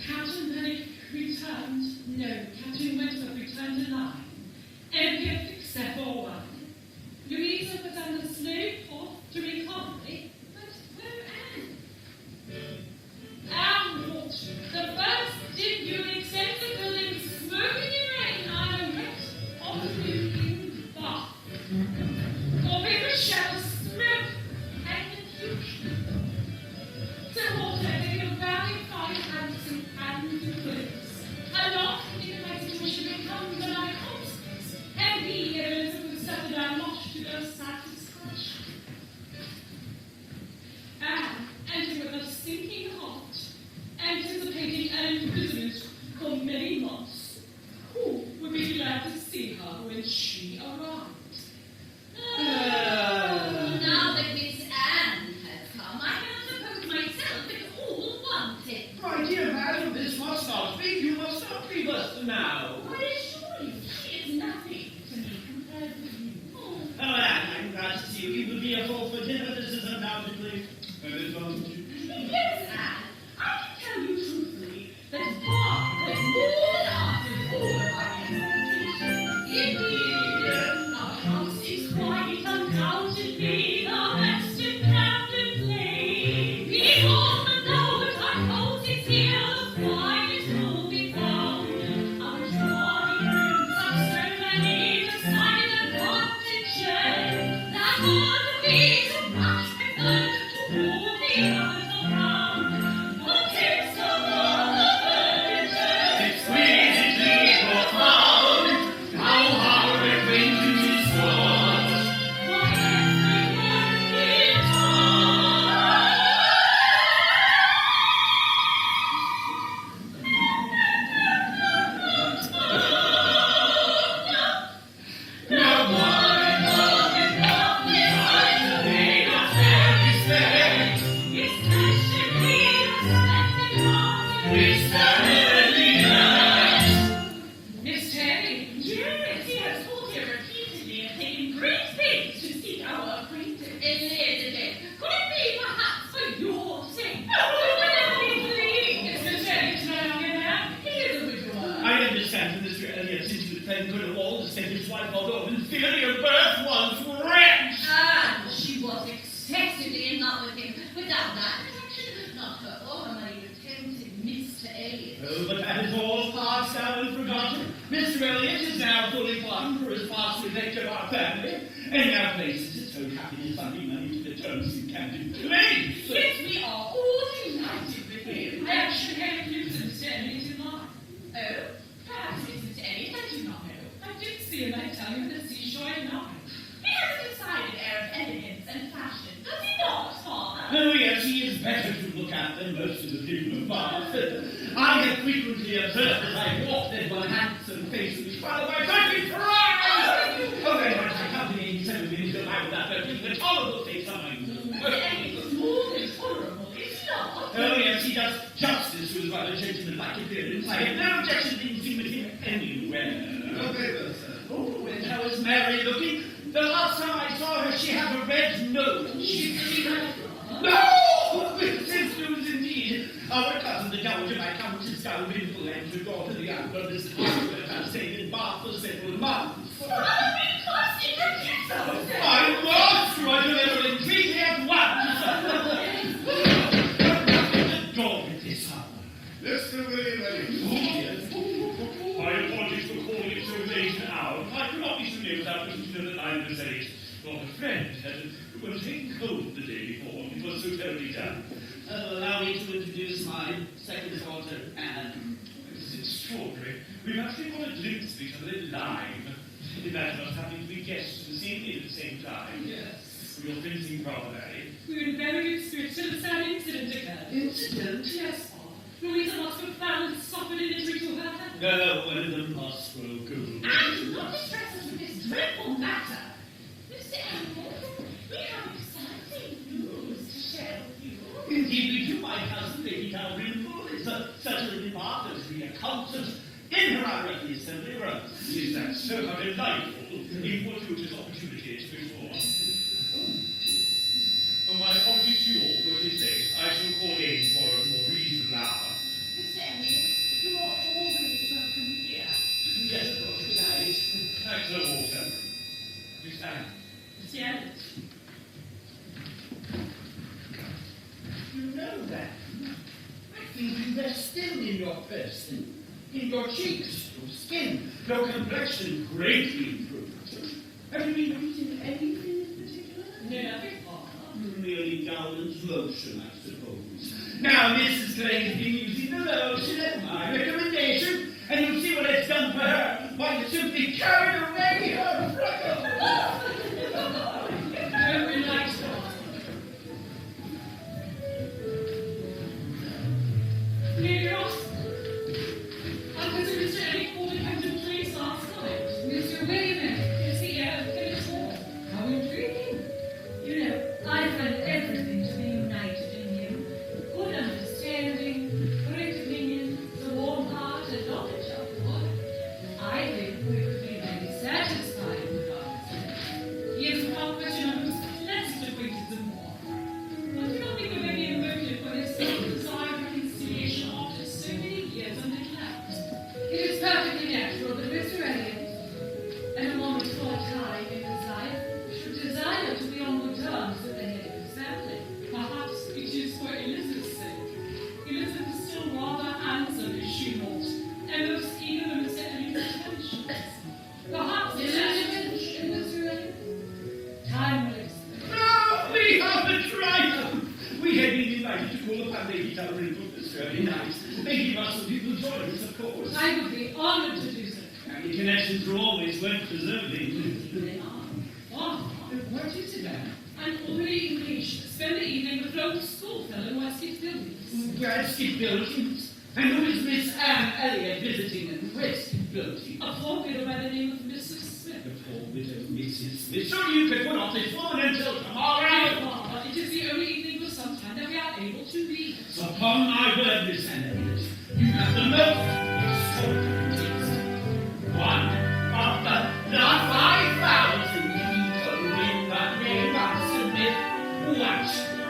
Captain Bennet returned. No, Captain Wentworth returned alive. Every except for one. Louisa was under slow forth to recovery. But where Anne? Anne walked the first debut except the building smoking in rain. I am wrecked on the roof in Bath. For paper shells, smoke, and confusion. So what I think of very fine handsome hands and clothes. A lot in my situation becomes an consequence. And be evidence of settled down much to their satisfaction. And entering with a sinking heart, anticipating an imprisonment for many months, who would be glad to see her when she arrived? now that Miss Anne has come, I cannot suppose myself at all wanted. My dear madam, this must not be. You must not leave us now. I assure you, she is nothing to me compared with you. Oh, Anne, I'm glad to see you. You will be a fool for dinner. This is undoubtedly an advantage. Yes, Anne, I can tell you truthfully that Bob has more than answered all of my expectations. Indeed, our house is quite undoubtedly the best in Camden Place. Behold the note I hold it here, the finest will be found. Our drawing rooms are so many, decided and cottages, that ought to be Miss Terry, Yes, he has told him repeatedly and taken great pains to seek our acquaintance. Elizabeth, could it be perhaps for your sake? Mr. Terry's no longer there. He is a widower. I understand from this earlier since you claimed good of all to say his wife although of inferior birth was wretched. And she was excessively in love with him. Without that protection, not her ordinary attempted Mr. Elliot. Oh, but that is all past now and forgotten. Mr. Elliot is now fully pardoned for his past neglect of our family, and now places his own happiness funding money to the terms he can do claims. Yet we are all delighted with him. I actually came to Mr. Terry tonight. Oh, perhaps Mrs. Elliot, I do not know. I did see him at time in the seashore at night. He has a decided air of elegance and fashion, does he not, Father? Oh, yes, he is better to look at than most of the people of Bath. I have frequently observed as I walked that one handsome face would be followed by 20 cries. Oh, very much accompanying 7 minutes of life without there being a tolerable face on my Elliot is more than tolerable, is he not? Oh, yes, he does justice to his rather gentleman-like appearance. I have no objection to seeing with him anywhere. Oh, and how is Mary looking? The last time I saw her, she had a red nose. She's the No! Since news indeed. Our cousin, the Dowager, my Countess Dalrymple, and her daughter, the young brothers, have stayed in Bath for several months. I was trying to let her entreat me at once. The dog at this hour. Mr. William Oh, yes. My apologies for calling it so late an hour. I could not be so near without wishing to know that I was late. Your friend was taken cold the day before. It was so terribly done. Allow me to introduce my second daughter, Anne. It's extraordinary. We've actually got a glimpse of each other live. Imagine us having to be guests of the same inn at the same time. Yes. Your friends seem rather married. We were in very good spirits till a sad incident occurred. Incident? Yes, Father. Louisa must have found and suffered in injury to her hand. No, one of them must grow cool. And not distress us with this dreadful matter. Mr. Elliot, we have exciting news to share with you. Indeed, we do, my cousin, Lady Dalrymple, is certainly marvelously accomplished in her hour at the assembly room. Is that so? How delightful. In fortuitous opportunities before. Oh, my apologies to you all for this late. I shall call in for a more reasonable hour. Mr. Elliot, you are always welcome here. Yes, of course, good night. Thanks, Sir Walter. Miss Anne. Mr. Elliot. You know that. I think they're still in your person, in your cheeks, your skin, your complexion greatly improved. Have you been eating anything in particular? Nothing, Father. Merely Gowland's lotion, I suppose. Now, Mrs. Clay's been using the lotion at my recommendation, and you'll see what it's done for her. Why, it simply carried away her freckles. Very nice, Father. Lady Ross, I was in Mr. Elliot called at Hampton Place last night. Mr. William Elliot is here, Philip's Hall. How intriguing. You know, I find everything to be united in him. Good understanding, great opinion, the warm heart, and knowledge of the world. I think we could be very satisfied with ours. He is without question a most pleasant acquaintance and more. I do not think of any motive for his desire of reconciliation after so many years of neglect. It is perfectly natural that Mr. Elliot, at a moment for time in his life, should desire to be on good terms with the head of his to call upon Lady Dalrymple this very night. Lady Russell, you will join us, of course. I would be honored to do so. Family connections are always worth preserving. They are. What is it, Anne? And already engaged. Spend the evening with local schoolfellow in Westgate Buildings. Westgate Buildings? And who is Miss Anne Elliot visiting in Westgate Buildings? A poor widow by the name of Mrs. Smith. The poor widow, Mrs. Smith. Surely you could put off this woman until tomorrow. Father, it is the only evening for some time that we are able to read. So upon my word, Miss Anne Elliot, you have the most extraordinary taste. One of the not 5,000 people with the name of Smith. What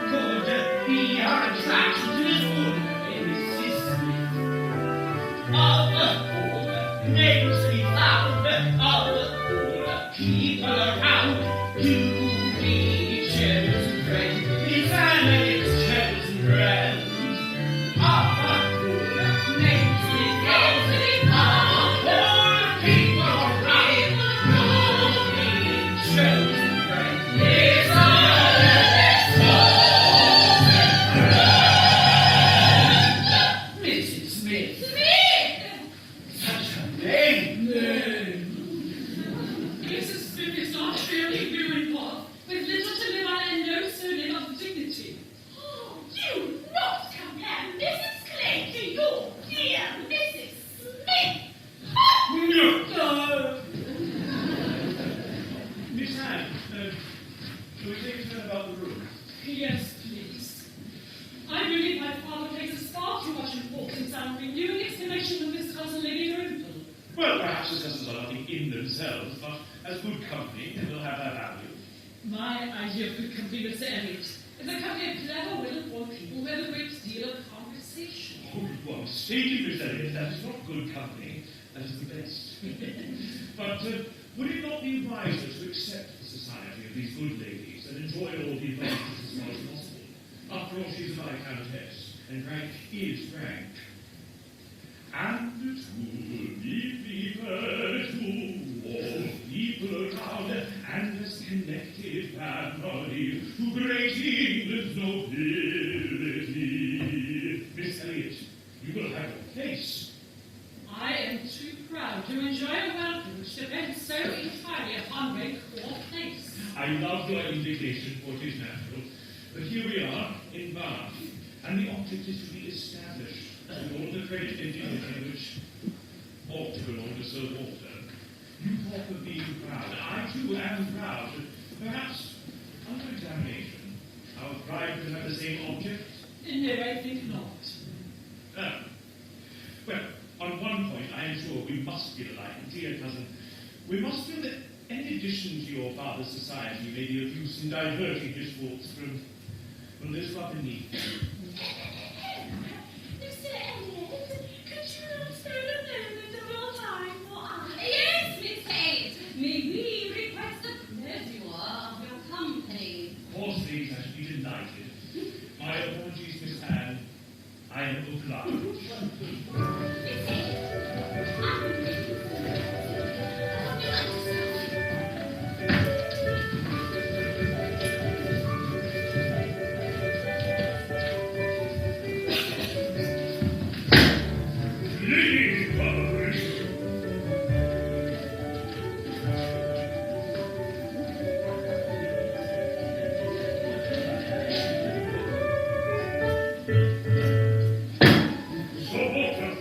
could be your attraction to this ordinary Mrs. Smith? All the poor names we found, all the poor people around, you be chosen friend, Miss Anne Elliot's chosen friend. All the poor names we found, all the poor people around, you be chosen friend, Miss Anne Elliot's chosen friend. Mrs. Smith. Such a name. Mrs. Smith is not really doing well, with little to live on and no surname of dignity. Oh, you not compare Mrs. Clay to your dear Mrs. Smith. No! Miss Anne, shall we take a turn about the room? Yes, please. I believe my father places far too much importance on renewing his connection with Miss Cousin Lady Dalrymple. Well, perhaps the cousins are nothing in themselves, but as good company, they will have their value. My idea of good company, Mr. Elliot, is a company of clever, well-informed people who have a great deal of conversation. Oh, what mistaken, Miss Elliot, that is not good company, that is the best. But would it not be wiser to accept the society of these good ladies and enjoy all the advantages as far as possible? After all, she's a viscountess, and rank is rank. And it would be preferred to all people around and this connected family to great England's nobility. Miss Elliot, you will have your place. I am too proud to enjoy a welcome which depends so entirely upon rank or place. I love your indignation, for it is natural. But here we are, in Bath, and the object is to be established with all the credit and dignity which ought to belong to Sir Walter. You talk of being proud. I, too, am proud. Perhaps, under examination, our pride could have the same object. No, I think not. Well, on one point, I am sure we must get alike, dear cousin. We must feel that any addition to your father's society may be of use in diverting his thoughts from this rub beneath. Mr. Elliot, could you spare a moment of your time for us? Yes, Miss Elliot. May we request the pleasure of your company? Of course, these I should be delighted. My apologies, Miss Anne. I am obliged. Miss Elliot, I would like to Lady Dalrymple. Sir Walter,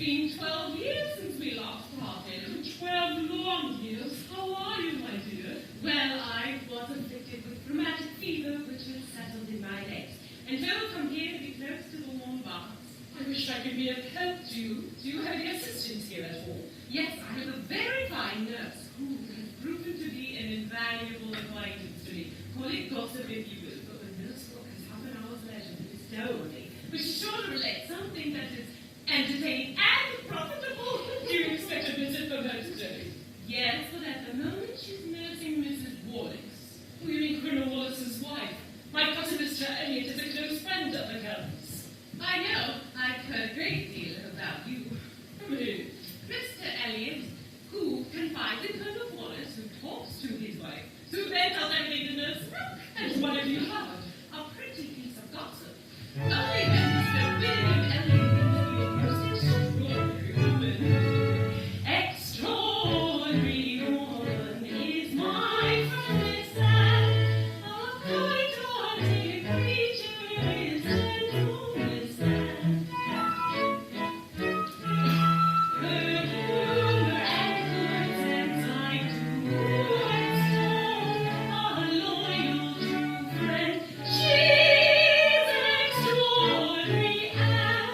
been 12 years since we last parted. 12 long years. How are you, my dear? Well, I was afflicted with rheumatic fever, which has settled in my legs, and told from here to be close to the warm baths. I wish I could be of help to you. Do you have any assistants here at all? Yes, I have a very fine nurse who has proven to be an invaluable acquaintance to me. Call it gossip if you will, but the nurse book has half an hour's leisure to bestow on me, which is sure to relate something that is entertaining and profitable. Do you expect a visit from her today? Yes, but at the moment she's nursing Mrs. Wallace. Oh, you mean Colonel Wallace's wife? My cousin Mr. Elliot is a close friend of the Count's. I know. I've heard a great deal about you. From who? Mr. Elliot, who confides in Colonel Wallace, who talks to his wife, Who then tells everything to nurse? And what have you heard? a pretty piece of gossip. Only that Mr. William Elliot is your most extraordinary woman. Extraordinary woman is my friendly son. A kind-hearted creature is gentleness and her humor and good sense I do extol. A loyal, true friend, she's extraordinary and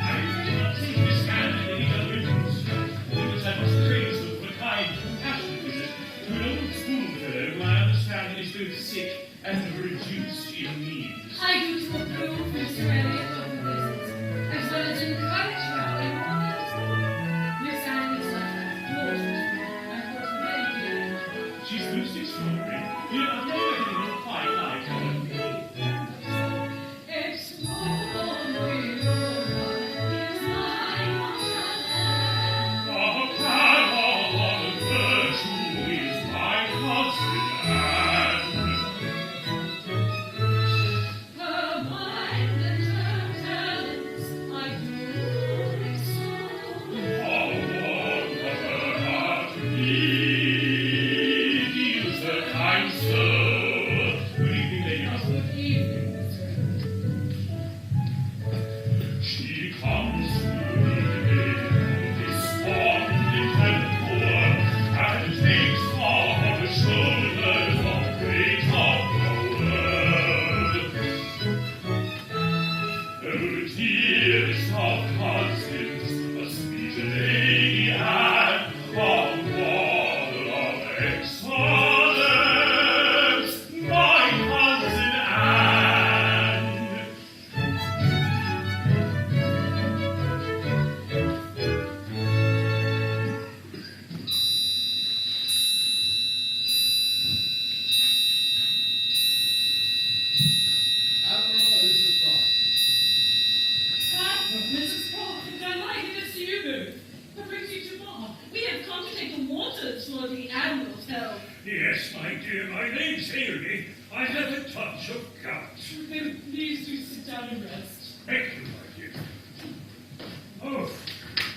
I did not take this hand in any other instance, because I must praise them for a kind, compassionate visit to an old schoolfellow who I understand is both sick and reduced in means. I do to approve Mr. Elliot of the visit, as well as encourage her in all that is done. Miss Annie's letter, most, and was very dear. She's most extraordinary. You know, I've never met anyone quite like her. Extraordinary woman is my mother. A power of virtue is my cousin Anne. Her mind and her talents I do extol. How warm her heart feels her kind soul. Good evening, Lady Russell. Good evening, Mr. Elliot. She comes to me, despondent and poor, and takes off her shoulders the weight of the world. Oh, dearest of cousins, a sweet lady Anne, a model of excellence, my cousin Anne. Admiral and Mrs. Brock. Admiral, Mrs. Crawford, delighted to see you both. What brings you to Bath? We have come to take the waters for the Admiral's health. Yes, my dear, my legs ail me. I have a touch of gout. Then please do sit down and rest. Thank you, my dear. Oh,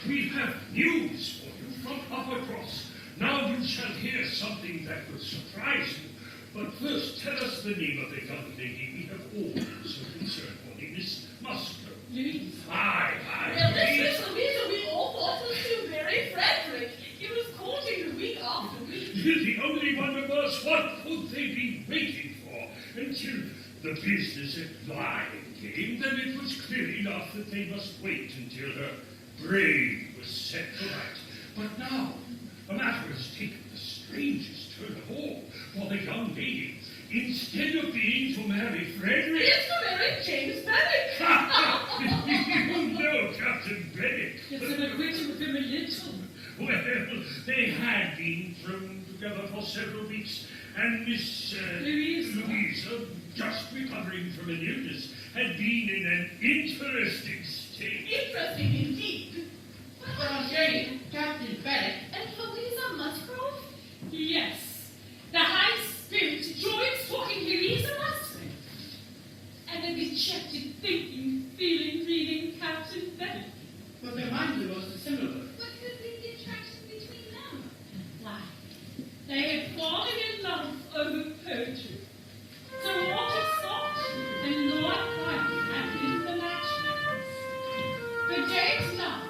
we have news for you from Uppercross. Now you shall hear something that will surprise you. But first, tell us the name of the young lady we have all been so concerned for, Miss Musgrove. Louise. Aye, Well, this Louise. is Louisa we all thought was too very Frederick. He was courting her week after week. The only one of us, what could they be waiting for? Until the business at Lying came, then it was clear enough that they must wait until her brain was set to right. But now, the matter has taken the strangest turn of all, for the young lady, instead of being to marry Frederick, It's to marry James Benwick. you know Captain Benwick. It's an acquaintance with him a little. Well, they had been thrown together for several weeks, and Miss Louisa, just recovering from an illness, had been in an interesting state. Interesting indeed. But I'm saying, Captain Benwick. And Louisa Musgrove? Yes. The high spirit joins talking Louisa Musgrove. And a dejected thinking, feeling, reading Captain Benwick. But their minds are most dissimilar. What could be the attraction between them? Why, they had fallen in love over poetry. So Walter Scott and Lord Byron had been the matchmakers. The James love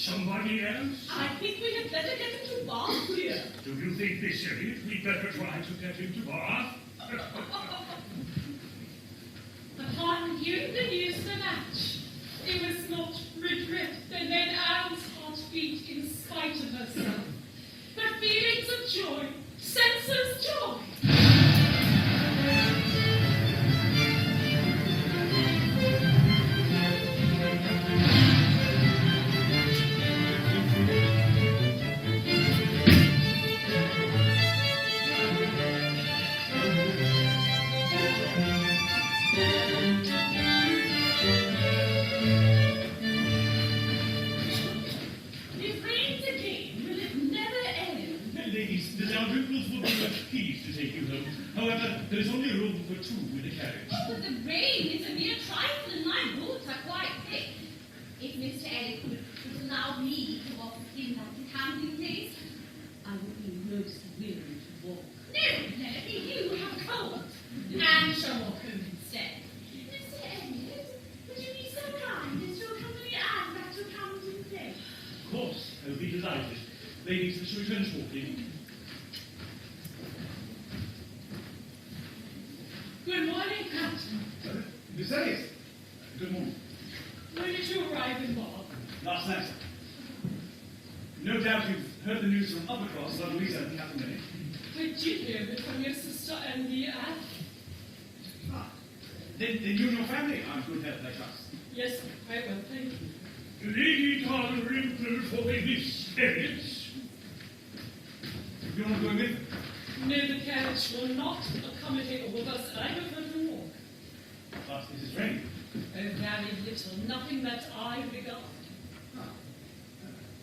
Somebody else? I think we had better get into Bath, dear. Do you think, Miss Elliot, we'd better try to get into Bath? Upon hearing the news of the match, it was not regret that then Anne's heart beat in spite of herself, but feelings of joy, senseless joy. It rains again. Will it never end? Ladies, the Dalrymples will be much pleased to take you home. However, there is only room for 2 in the carriage. Oh, but the rain is a mere trifle and my boots are quite thick. If Mr. Elliot would allow me to walk with him like the camping place, I would be most willing to walk. No, Penelope, you have a cold. And shall walk home instead. Mr. Elliot, would you be so kind as to accompany Anne back to camping place? Of course, I will be delighted. Ladies, let's return to walking. Good morning, Captain. Miss Elliot, good morning. When did you arrive in Bath? Last night, sir. No doubt you've heard the news from Uppercross about Louisa and Captain Bennet. Did you hear it from your sister and me, Anne? Ah, then you and your family are in good health, I trust. Yes, quite well, thank you. Lady Dalrymple for Miss Elliot. You're not going with them? No, the carriage will not accommodate all of us, and I prefer to walk. But it is raining. Oh, very little, nothing that I regard.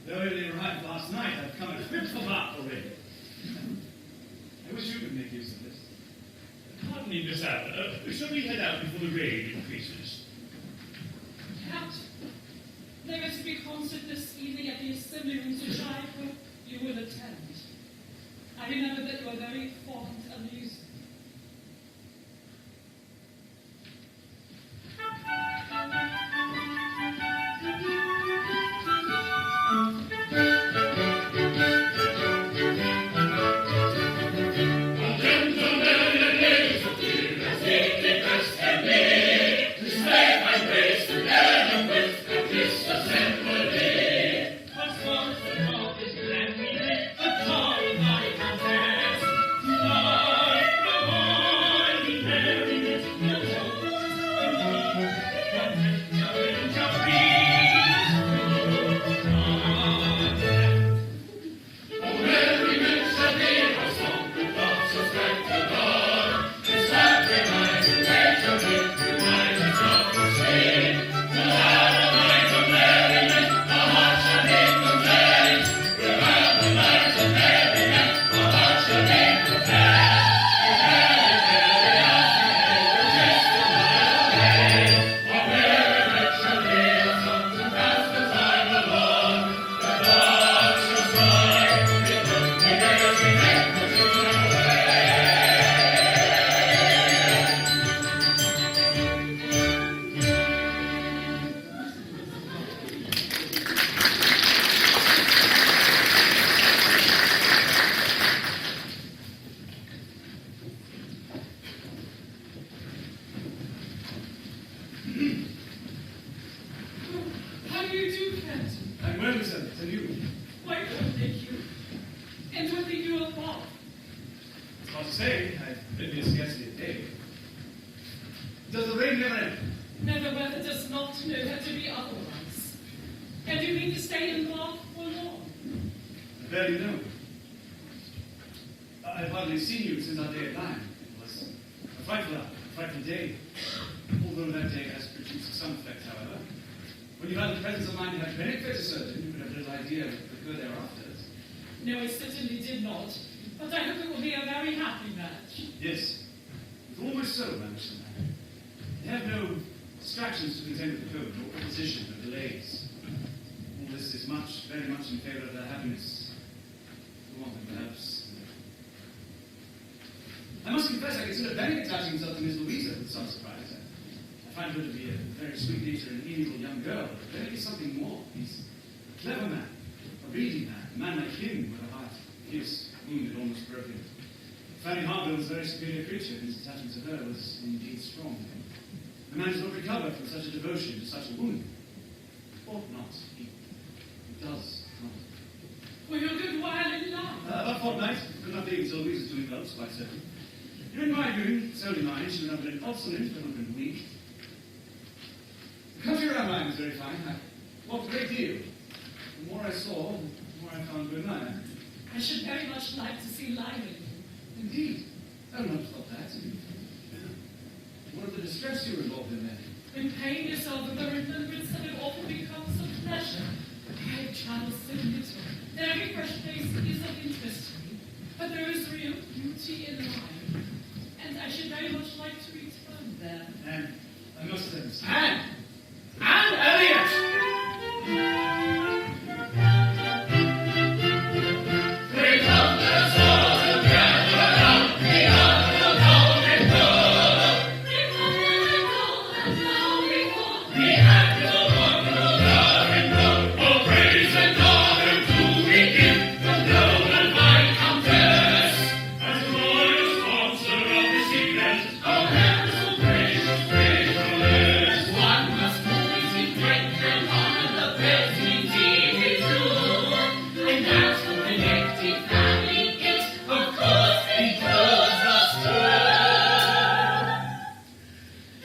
Though I only arrived last night, I've come equipped for Bath already. I wish you could make use of this. Pardon me, Miss Anna. Shall we head out before the rain increases? Captain, there is to be a concert this evening at the Assembly Rooms, which I hope you will attend. I remember that you are very fond of music. How do you do, Captain? I'm well, Miss Elliot, and you? Quite well, thank you. And what think you of Bath? It's hard to say. I've been here scarcely a day. Does the rain never end? No, the weather does not know how to be otherwise. And you mean to stay in Bath for long? I barely know. I've hardly seen you since our day at Lyme. It was a frightful day. Although that day has produced some effect, however. When you had the presence of mind you had benefit a surgeon, you could have a little idea of the good thereafter. No, I certainly did not. But I hope it will be a very happy match. Yes. It's almost so, Madam. They have no distractions to contend with the code, no opposition, no delays. All this is very much in favor of their happiness. Go on, perhaps. I must confess, I consider very attaching myself to Miss Louisa with some surprise. I find her to be a very sweet-natured and amiable young girl, but there is something more. These A clever man, a reading man, a man like him with a heart pierced, wounded, almost broken. Fanny Harville was a very superior creature, and his attachment to her was indeed strong. A man does not recover from such a devotion to such a woman. Ought not. He does not. For your good while in love. About a fortnight. Could not be until Louise was doing well, quite certain. You're in my room, solely mine. She would not have been obstinate, but not been weak. The country around mine was very fine. I walked a great deal. The more I saw, the more I found to admire. I should very much like to see Lyman. Indeed. I would not have thought that. What of the distress you were involved in then? When pain yourself with the remembrance that it often becomes a pleasure. I have traveled so little. That every fresh place is of interest to me. But there is real beauty in life. And I should very much like to return there. And I must say, Anne Elliot! We come as all together out beyond the golden door. The act of wonderful love and love. Oh, praise and honor do we give the noble Viscountess. As the loyal sponsor of the secret, oh, ever so gracious, faithfulness. One must always be great and honor the best indeed is true. And that's the connected family, it of course includes us too.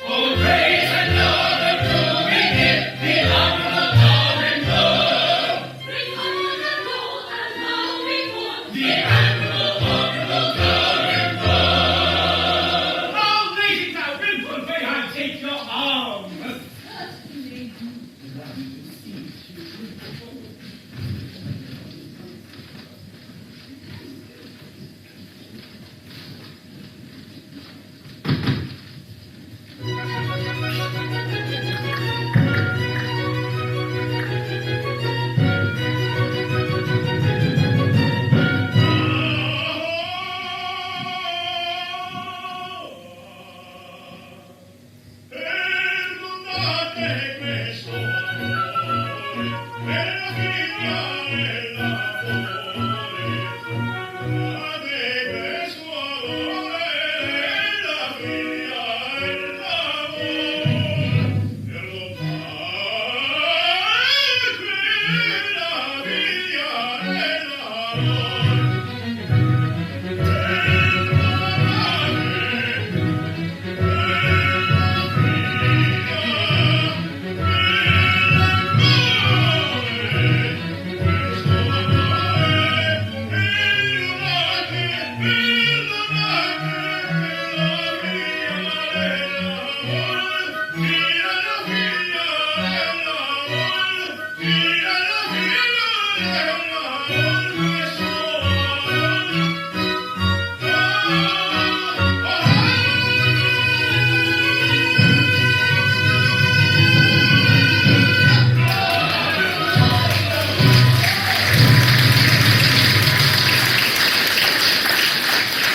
Oh, praise and honor do we give the honorable golden door. The admirable honorable golden door. Oh, lady Dalrymple, may I take your arm? Certainly. Perdonate questo amore, per la figlia e l'amore. Perdonate questo amore, per la figlia e l'amore. Perdonate quella figlia e l'amore.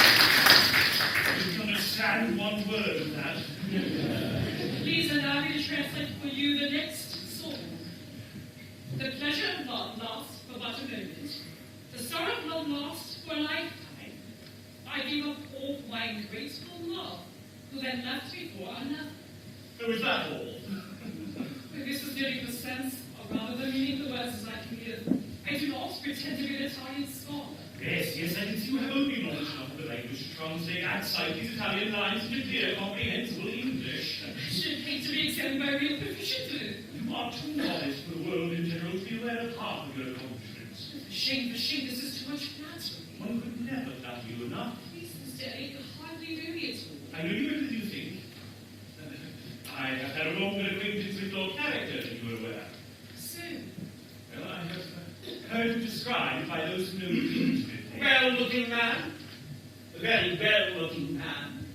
I didn't understand one word of that. Please allow me to translate for you the next song. The pleasure of love lasts for but a moment. The sorrow of love lasts for a lifetime. I give up all my graceful love, who then left me for another. So is that all? This is nearly the sense, or rather the meaning of the words as I can give. I do not pretend to be an Italian scholar. Yes, I can see you have only knowledge enough of the language to translate outside these Italian lines into clear, comprehensible English. I should hate to be examined by a real proficient in it. You are too modest for the world in general to be aware of half of your accomplishments. For shame, this is too much flattery. One could never love you enough. Please, Mr. Elliot, you hardly know me at all. I know you better than you think. I have had a longer acquaintance with your character than you were aware. So, Well, I have heard you described by those who know you intimately. Well-looking man. A very well-looking man.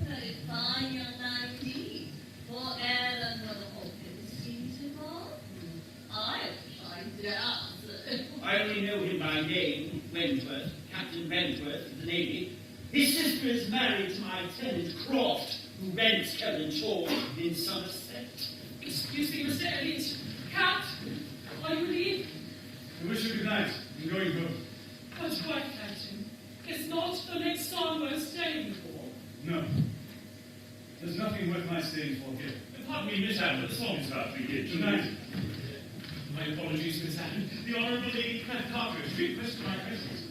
Very fine young man indeed. For air and Brother Hawkins seems involved. I find that. I only know him by name, Wentworth, Captain Wentworth of the Navy. His sister is married to my tenant Croft, who rents Helen Shaw in Somerset. excuse me, Mr. Elliot. Count, are you leave? wish you good night. I'm going home. But why, Captain? Is not the next song worth staying for? No. There's nothing worth my staying for here. Pardon me, Miss Anne, but the song is about to begin. Tonight. My apologies, Miss Anne. The Honourable Lady Carter requested my presence.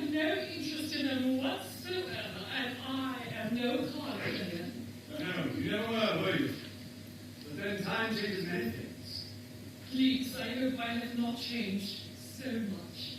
have no interest in them whatsoever, and I am no card player. No, you never were, were you? But then time changes many things. Please, I hope I have not changed so much.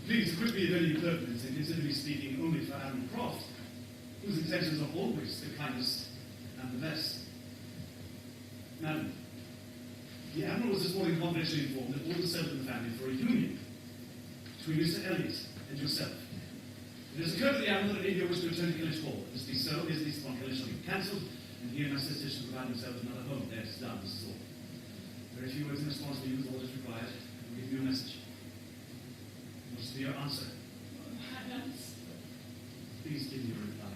Please, quickly, if any impertinence, and considerably speaking only for Admiral Croft, whose intentions are always the kindest and the best. Madam, the Admiral was this morning confidentially informed that orders settled in the family for a union between Mr. Elliot and yourself. It has occurred to the Admiral that India wishes to return to Killish Hall. If this be so, his lease upon Killish shall be cancelled, and he and my sisters shall provide themselves another home. There it is done, this is all. Very few words in response to you with orders required. I will give you a message. What is to be your answer? Please give me your reply.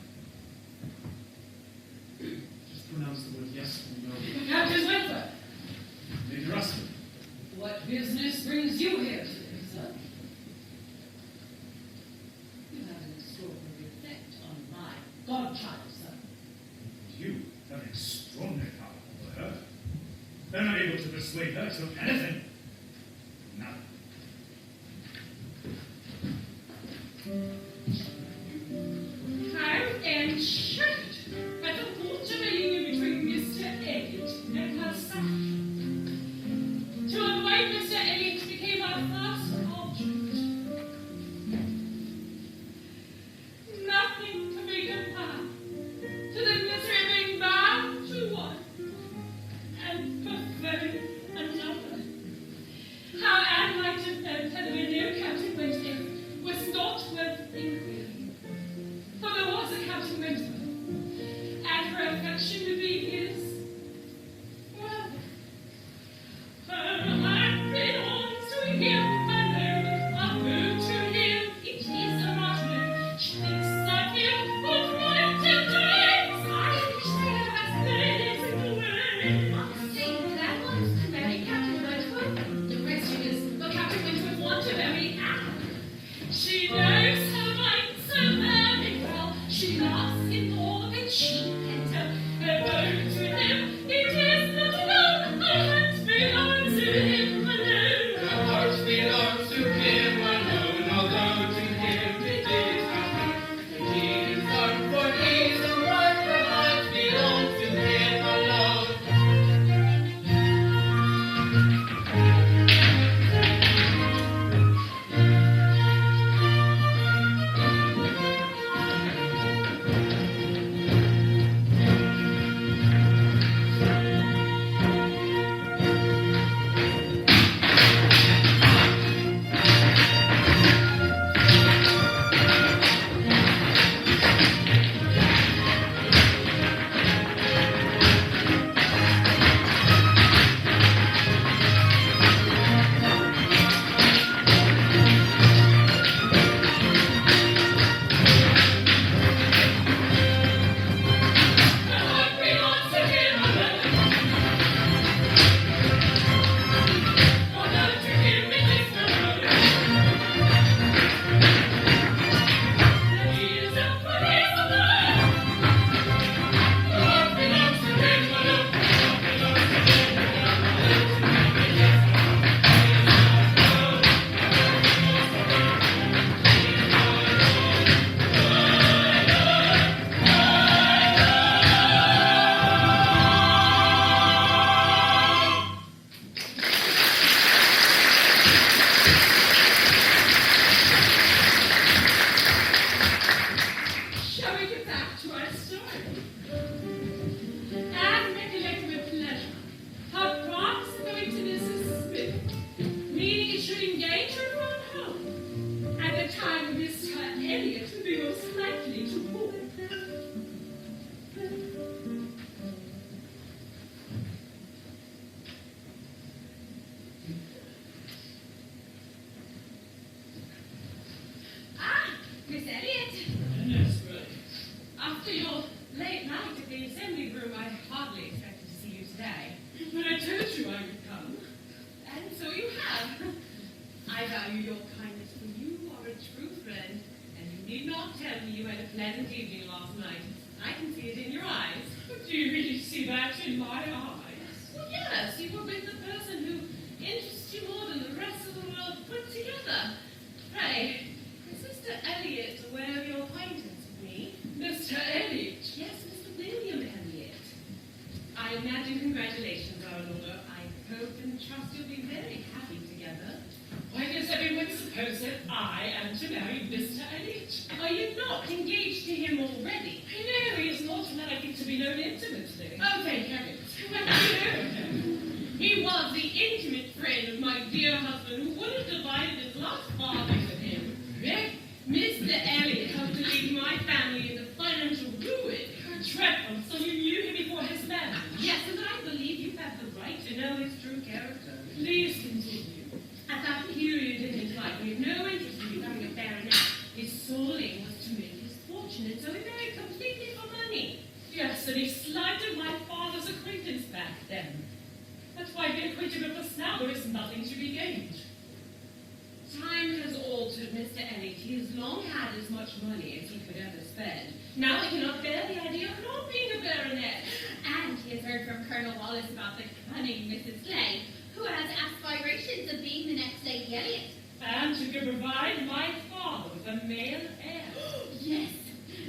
Just pronounce the word yes or no. Captain Wentworth, Major Ruskin. what business brings you here today, sir? You have an extraordinary effect on my godchild, sir. You have an extraordinary power over her. I'm not able to persuade her to anything. Nothing. How enchanted at the watermelon between Mr. Elliot and herself. To avoid Mr. Elliot became our first object. Nothing can be compared to the misery of being bound to one and preferring another. room, I hardly expected to see you today. But I told you I would come. And so you have. I value your kindness, for you are a true friend, and you need not tell me you had a pleasant evening last night. I can see it in your eyes. But do you really see that in my eyes? Well, yes, you were with the person who interests you more than the rest of the world put together. Pray, is Mr. Elliot aware of your acquaintance with me? Mr. Elliot? Yes, Mr. William Elliot. I imagine congratulations are in order. I hope and trust you'll be very happy together. Why does everyone suppose that I am to marry Mr. Elliot? Are you not engaged to him already? I know he is not likely to be known intimately. Oh, thank heavens. Well, you know him. He was the intimate friend of my dear husband who would have divided his last farthing with him. Really? Mr. Elliot helped to leave my family into financial ruin. Dreadful. So you knew him before his marriage? Yes, and I believe you have the right to know his true character. Please continue. At that period in his life, he had no interest in becoming a baronet. His sole aim was to make his fortune, and so he married completely for money. Yes, and he slighted my father's acquaintance back then. That's why being acquainted with us now, there is nothing to be gained. Time has altered Mr. Elliot. He has long had as much money as he could ever spend. Now he cannot bear the idea of not being a baronet. And he has heard from Colonel Wallace about the cunning Mrs. Clay, who has aspirations of being the next Lady Elliot. And who can provide my father with a male heir. Yes,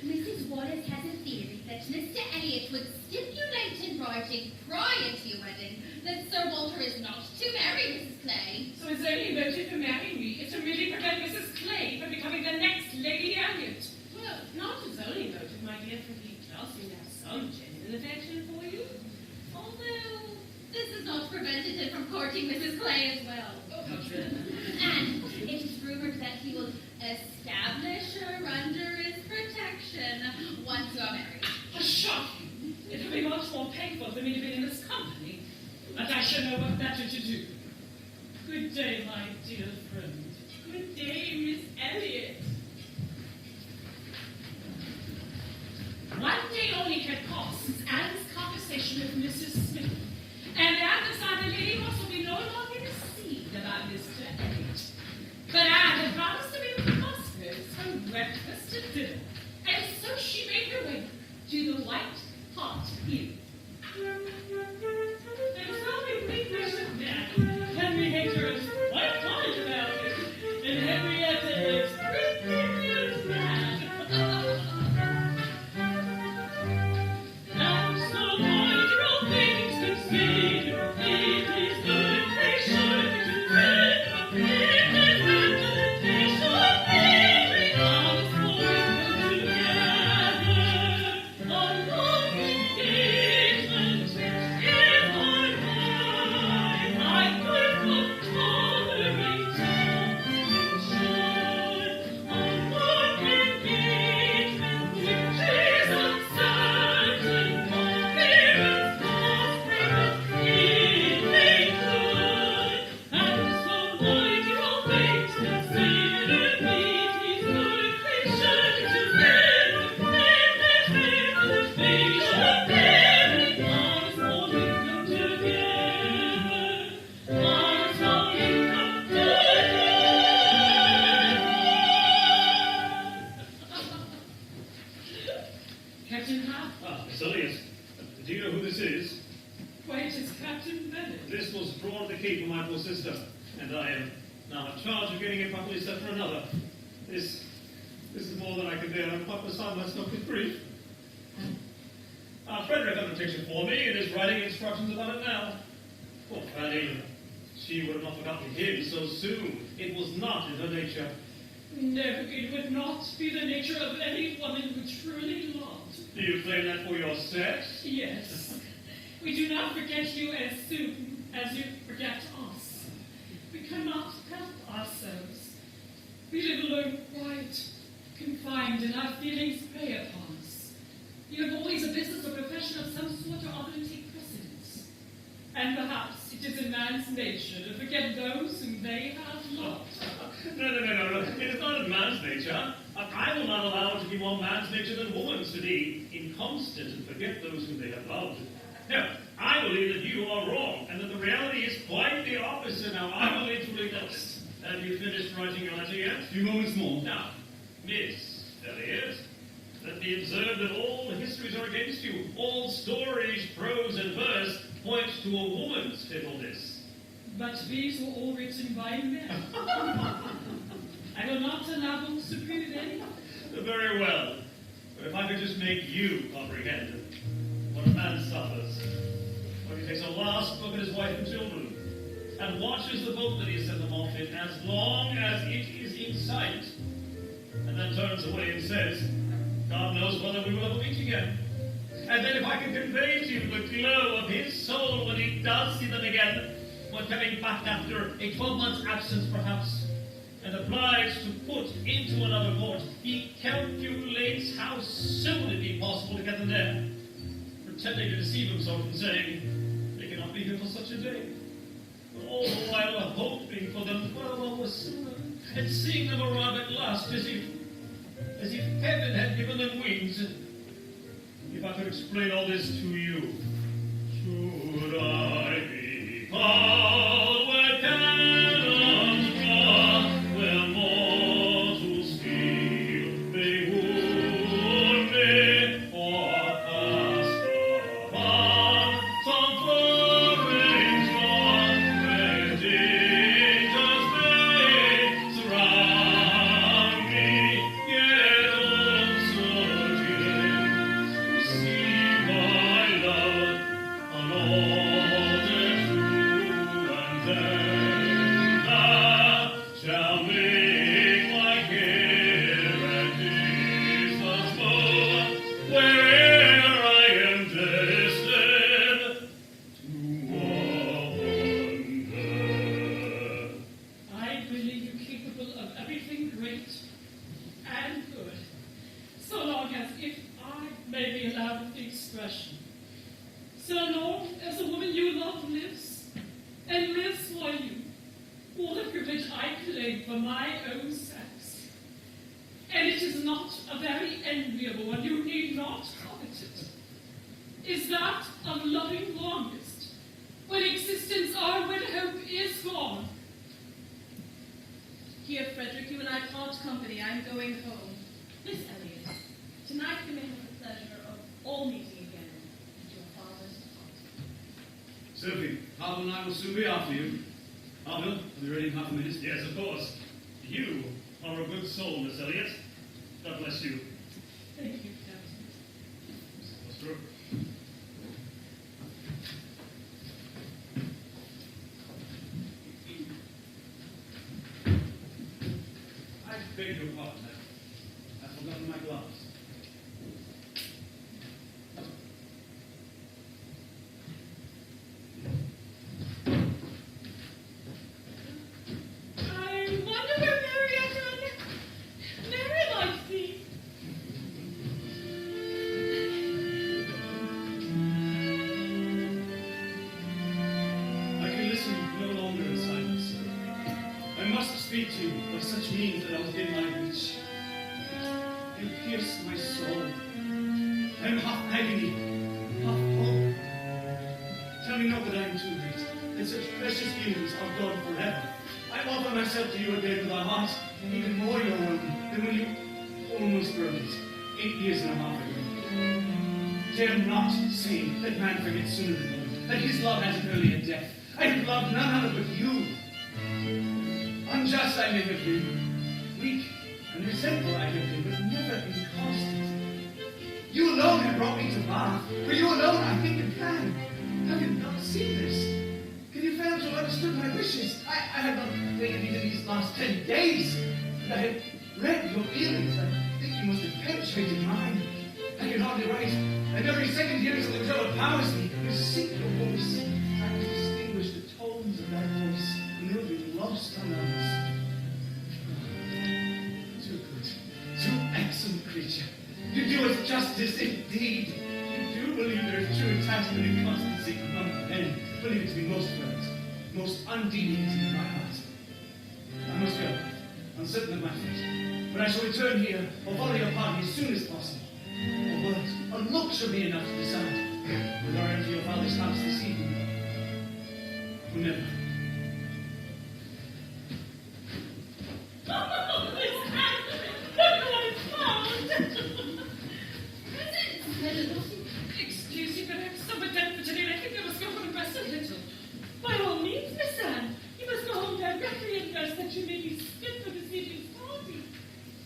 Mrs. Wallace has a theory that Mr. Elliot would stipulate in writing prior to your wedding that Sir Walter is not to marry Mrs. Clay. So his only motive for marrying me is to really prevent Mrs. Clay from becoming the next Lady Elliot. Well, not his only motive, my dear, for he does seem to have some genuine affection for you. Although this has not prevented him from courting Mrs. Clay as well. How dreadful. And it is rumored that he will establish her under his protection once you are married. A shocking. It would be much more painful for me to be in this company, and I should know what better to do. Good day, my dear friend. Good day, Miss Elliot. One day only had passed since Anne's conversation with Mrs. Smith, and Anne decided Lady Russell will be no longer deceived about Mr. Elliot. But Anne had promised to be with the Musgroves from breakfast to dinner, and so she made her way to the White Hart Inn. There's only three persons there. Henry Hector is quite quiet about it, and Henrietta is pretty mad. And so wonderful things can say, it is good they should do they should every honest boy come together on long engagements. If I could not tolerate should on long engagement which is uncertain, parents must bring up if they could, and so wonderful things considered it is good they should do they should every honest boy come together, honest boy come together. Captain Hart? Ah, Miss Elliot, do you know who this is? Why, it is Captain Bennett. This was drawn to keep for my poor sister, and I am now in charge of getting it properly set for another. This is more than I can bear. I'm quite beside myself with grief. Frederick undertakes it for me and is writing instructions about it now. Poor Fanny, she would have not forgotten him so soon. It was not in her nature. No, it would not be the nature of any woman who truly loved. Do you claim that for your sex? Yes. We do not forget you as soon as you forget us. We cannot help ourselves. We live alone, quiet, confined, and our feelings prey upon us. You have always a business or profession of some sort or other to take precedence. And perhaps it is in man's nature to forget those whom they have loved. No. It is not in man's nature. I will not allow it to be one man's nature than woman's to be inconstant and forget those whom they have loved. No, I believe that you are wrong, and that the reality is quite the opposite. Now, I will literally notice. Have you finished writing your letter yet? A few moments more. Now, Miss Elliot, let me observe that all histories are against you. All stories, prose and verse, point to a woman's fickleness. But these were all written by men. I will not allow books to prove any. Very well. But if I could just make you comprehend what a man suffers when he takes a last look at his wife and children and watches the boat that he has sent them off in as long as it is in sight, and then turns away and says, God knows whether we will ever meet again. And then if I can convey to you the glow of his soul when he does see them again, when coming back after a 12-month absence perhaps, and obliged to put into another port, he calculates how soon it be possible to get them there, pretending to deceive himself and saying, they cannot be here till such a day. But all the while hoping for them 12 hours sooner, and seeing them arrive at last as if heaven had given them wings. If I could explain all this to you, should I be called where cannons draw, where mortals feel they wound me, or cast upon some foreign shore, where dangers may surround me, yet also to see my love unaltered true, and then I shall make my care at Jesus' bow, where'er I am destined to wander. I believe you capable of everything great and good, so long as, if I may be allowed the expression, so long as the woman you love lives, and lives for you, all the privilege I claim for my own sex. And it is not a very enviable one, you need not covet it, is that of loving longest, when existence or when hope is gone. Here, Frederick, you and I part company. I'm going home. Miss Elliot, tonight we may have the pleasure of all meeting again at your father's party. Sophie, Harville and I will soon be after you. Harville, are we ready in half a minute? Yes, of course. You are a good soul, Miss Elliot. God bless you. Thank you, Captain. That's true. I beg your pardon. I've forgotten my gloves. I wonder where Mary might be. I can listen no longer in silence. I must speak to you by such means that are within my reach. You pierce my soul. I am half agony, half hope. Tell me not that I am too late, that such precious feelings are gone forever. I offer myself to you again with a heart even more your own than when you almost broke it 8 years and a half ago. Dare not say that man forgets sooner than woman, that his love has an earlier death. I have loved none other but you. Unjust I may have been, weak and resentful I have been, but never inconstant. You alone have brought me to Bath. For you alone I think and plan. Have you not seen this? Can you fail to have understood my wishes? I have not waited even these last 10 days. And I have read your feelings. I think you must have penetrated mine. I can hardly write, and every second hearing something so empowers me. You sing your voice. I can distinguish the tones of that voice, and you'll be lost on others. Too good, too excellent creature. You do us justice indeed. You do believe there is true attachment and constancy among men. Believe it to be most fervent, most undeviating in my heart. I must go. uncertain of my fate. But I shall return here, or follow your party as soon as possible. A word, a look shall be enough to decide whether I enter your father's house this evening. Or never. Oh, Miss Anne! Look what I found! Presents! Excuse me, but I'm somewhat dead for today, and I think I must go home and rest a little. By all means, Miss Anne, you must go home directly and rest that you may be fit for this evening's party.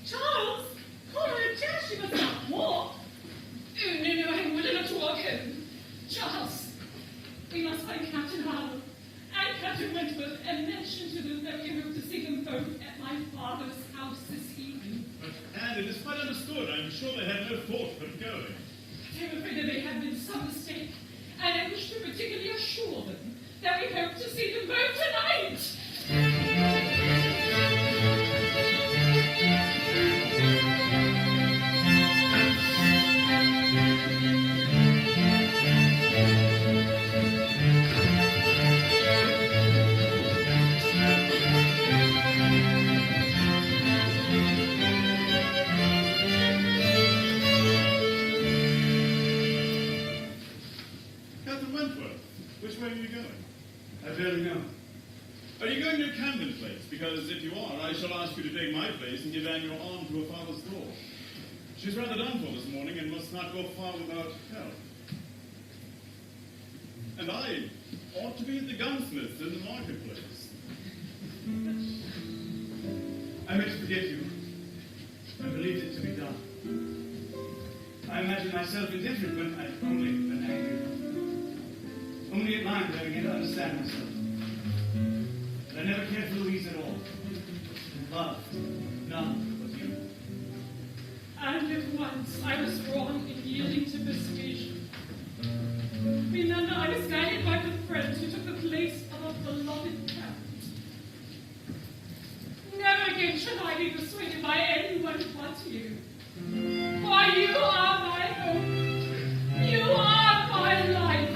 Charles, call her a chair, she must not walk. Oh, no, I'm well enough to walk home. Charles, we must find Captain Harlow and Captain Wentworth and mention to them that we hope to see them both at my father's house this evening. And it is quite understood. I'm sure they had no thought but going. I'm afraid there may have been some mistake, and I wish to particularly assure them that we hope to see them both tonight. Captain Wentworth, which way are you going? I barely know. Are you going to Camden Place? Because if you are, I shall ask you to take my place and give Anne your arm to her father's door. She's rather done for this morning and must not go far without help. And I ought to be at the gunsmith's in the marketplace. I meant to forget you. I believed it to be done. I imagined myself indifferent when I'd only been angry. Only at night did I begin to understand myself. But I never cared for Louise at all. And loved none but you. And if once I was wrong in yielding to persuasion, remember I was guided by the friend who took the place of a beloved parent. Never again shall I be persuaded by anyone but you. For you are my hope. You are my life.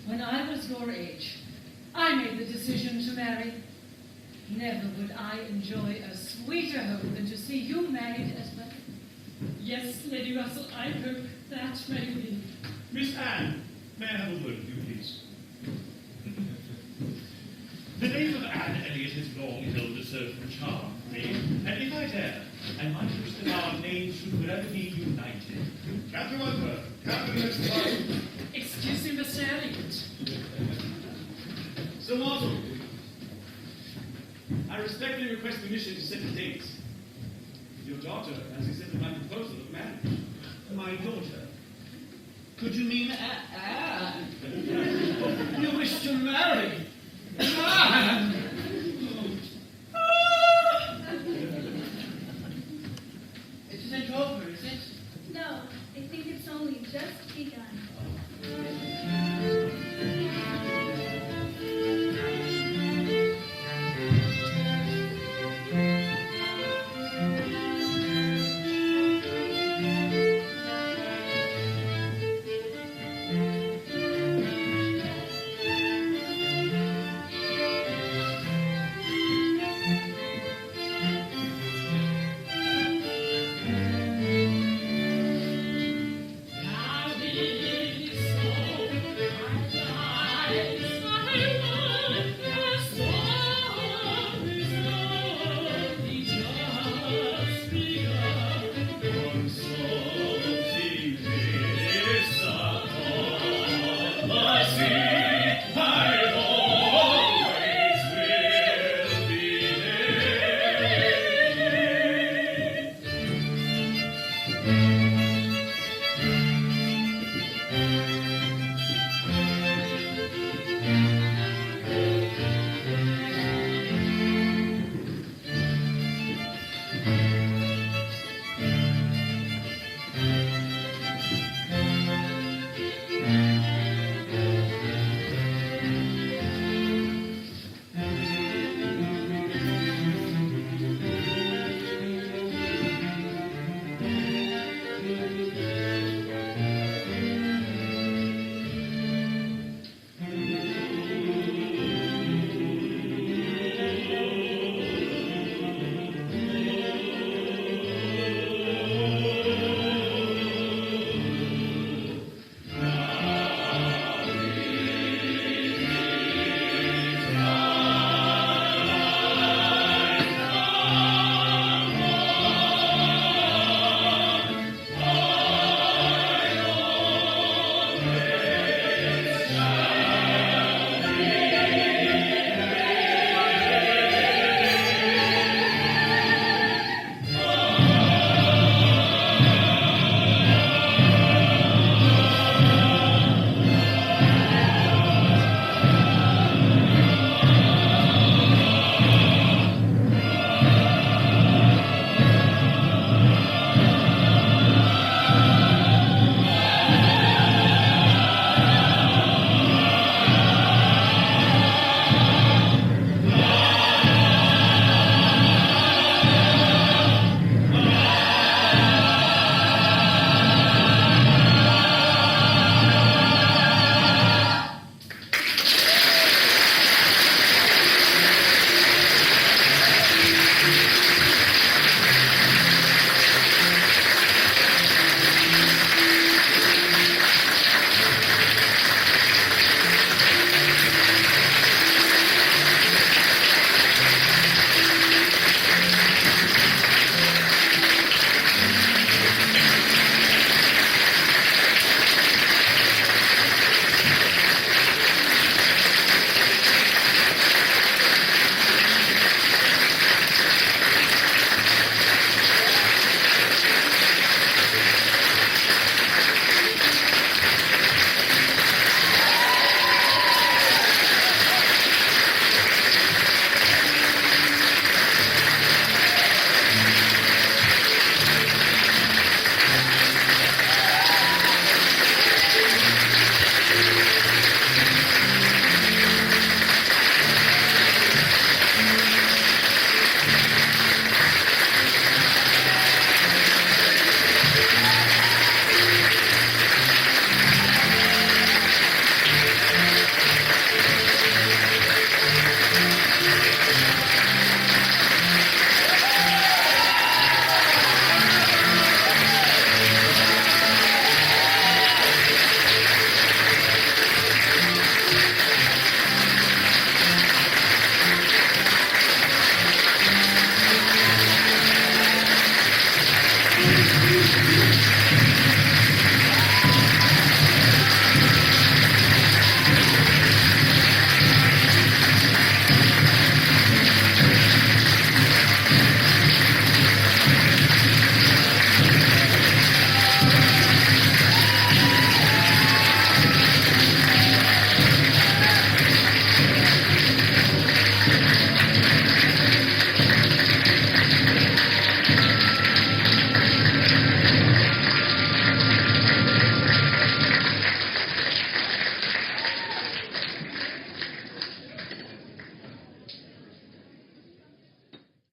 When I was your age, I made the decision to marry. Never would I enjoy a sweeter hope than to see you married as well. Yes, Lady Russell, I hope that may be. Miss Anne, may I have a word with you, please? The name of Anne Elliot has long held a certain charm for me, and if I dare, I might wish that our names should forever be united. Captain Wentworth, Captain Wentworth. Excuse me, Mr. Elliot. Sir Walter, I respectfully request permission to set the date. Your daughter has accepted my proposal of marriage. My daughter? Could you mean Anne? You wish to marry? Anne!